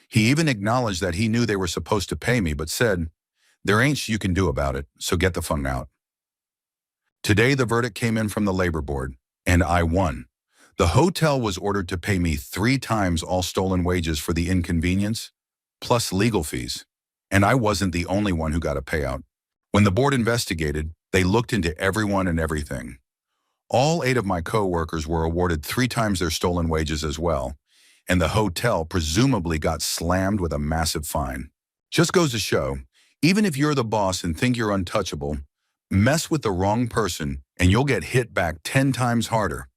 He even acknowledged that he knew they were supposed to pay me, but said, "There ain't shit you can do about it, so get the fun out." Today, the verdict came in from the labor board, and I won. The hotel was ordered to pay me 3 times all stolen wages for the inconvenience, plus legal fees. And I wasn't the only one who got a payout. When the board investigated, they looked into everyone and everything. All 8 of my co-workers were awarded 3 times their stolen wages as well, and the hotel presumably got slammed with a massive fine. Just goes to show, even if you're the boss and think you're untouchable, mess with the wrong person and you'll get hit back 10 times harder.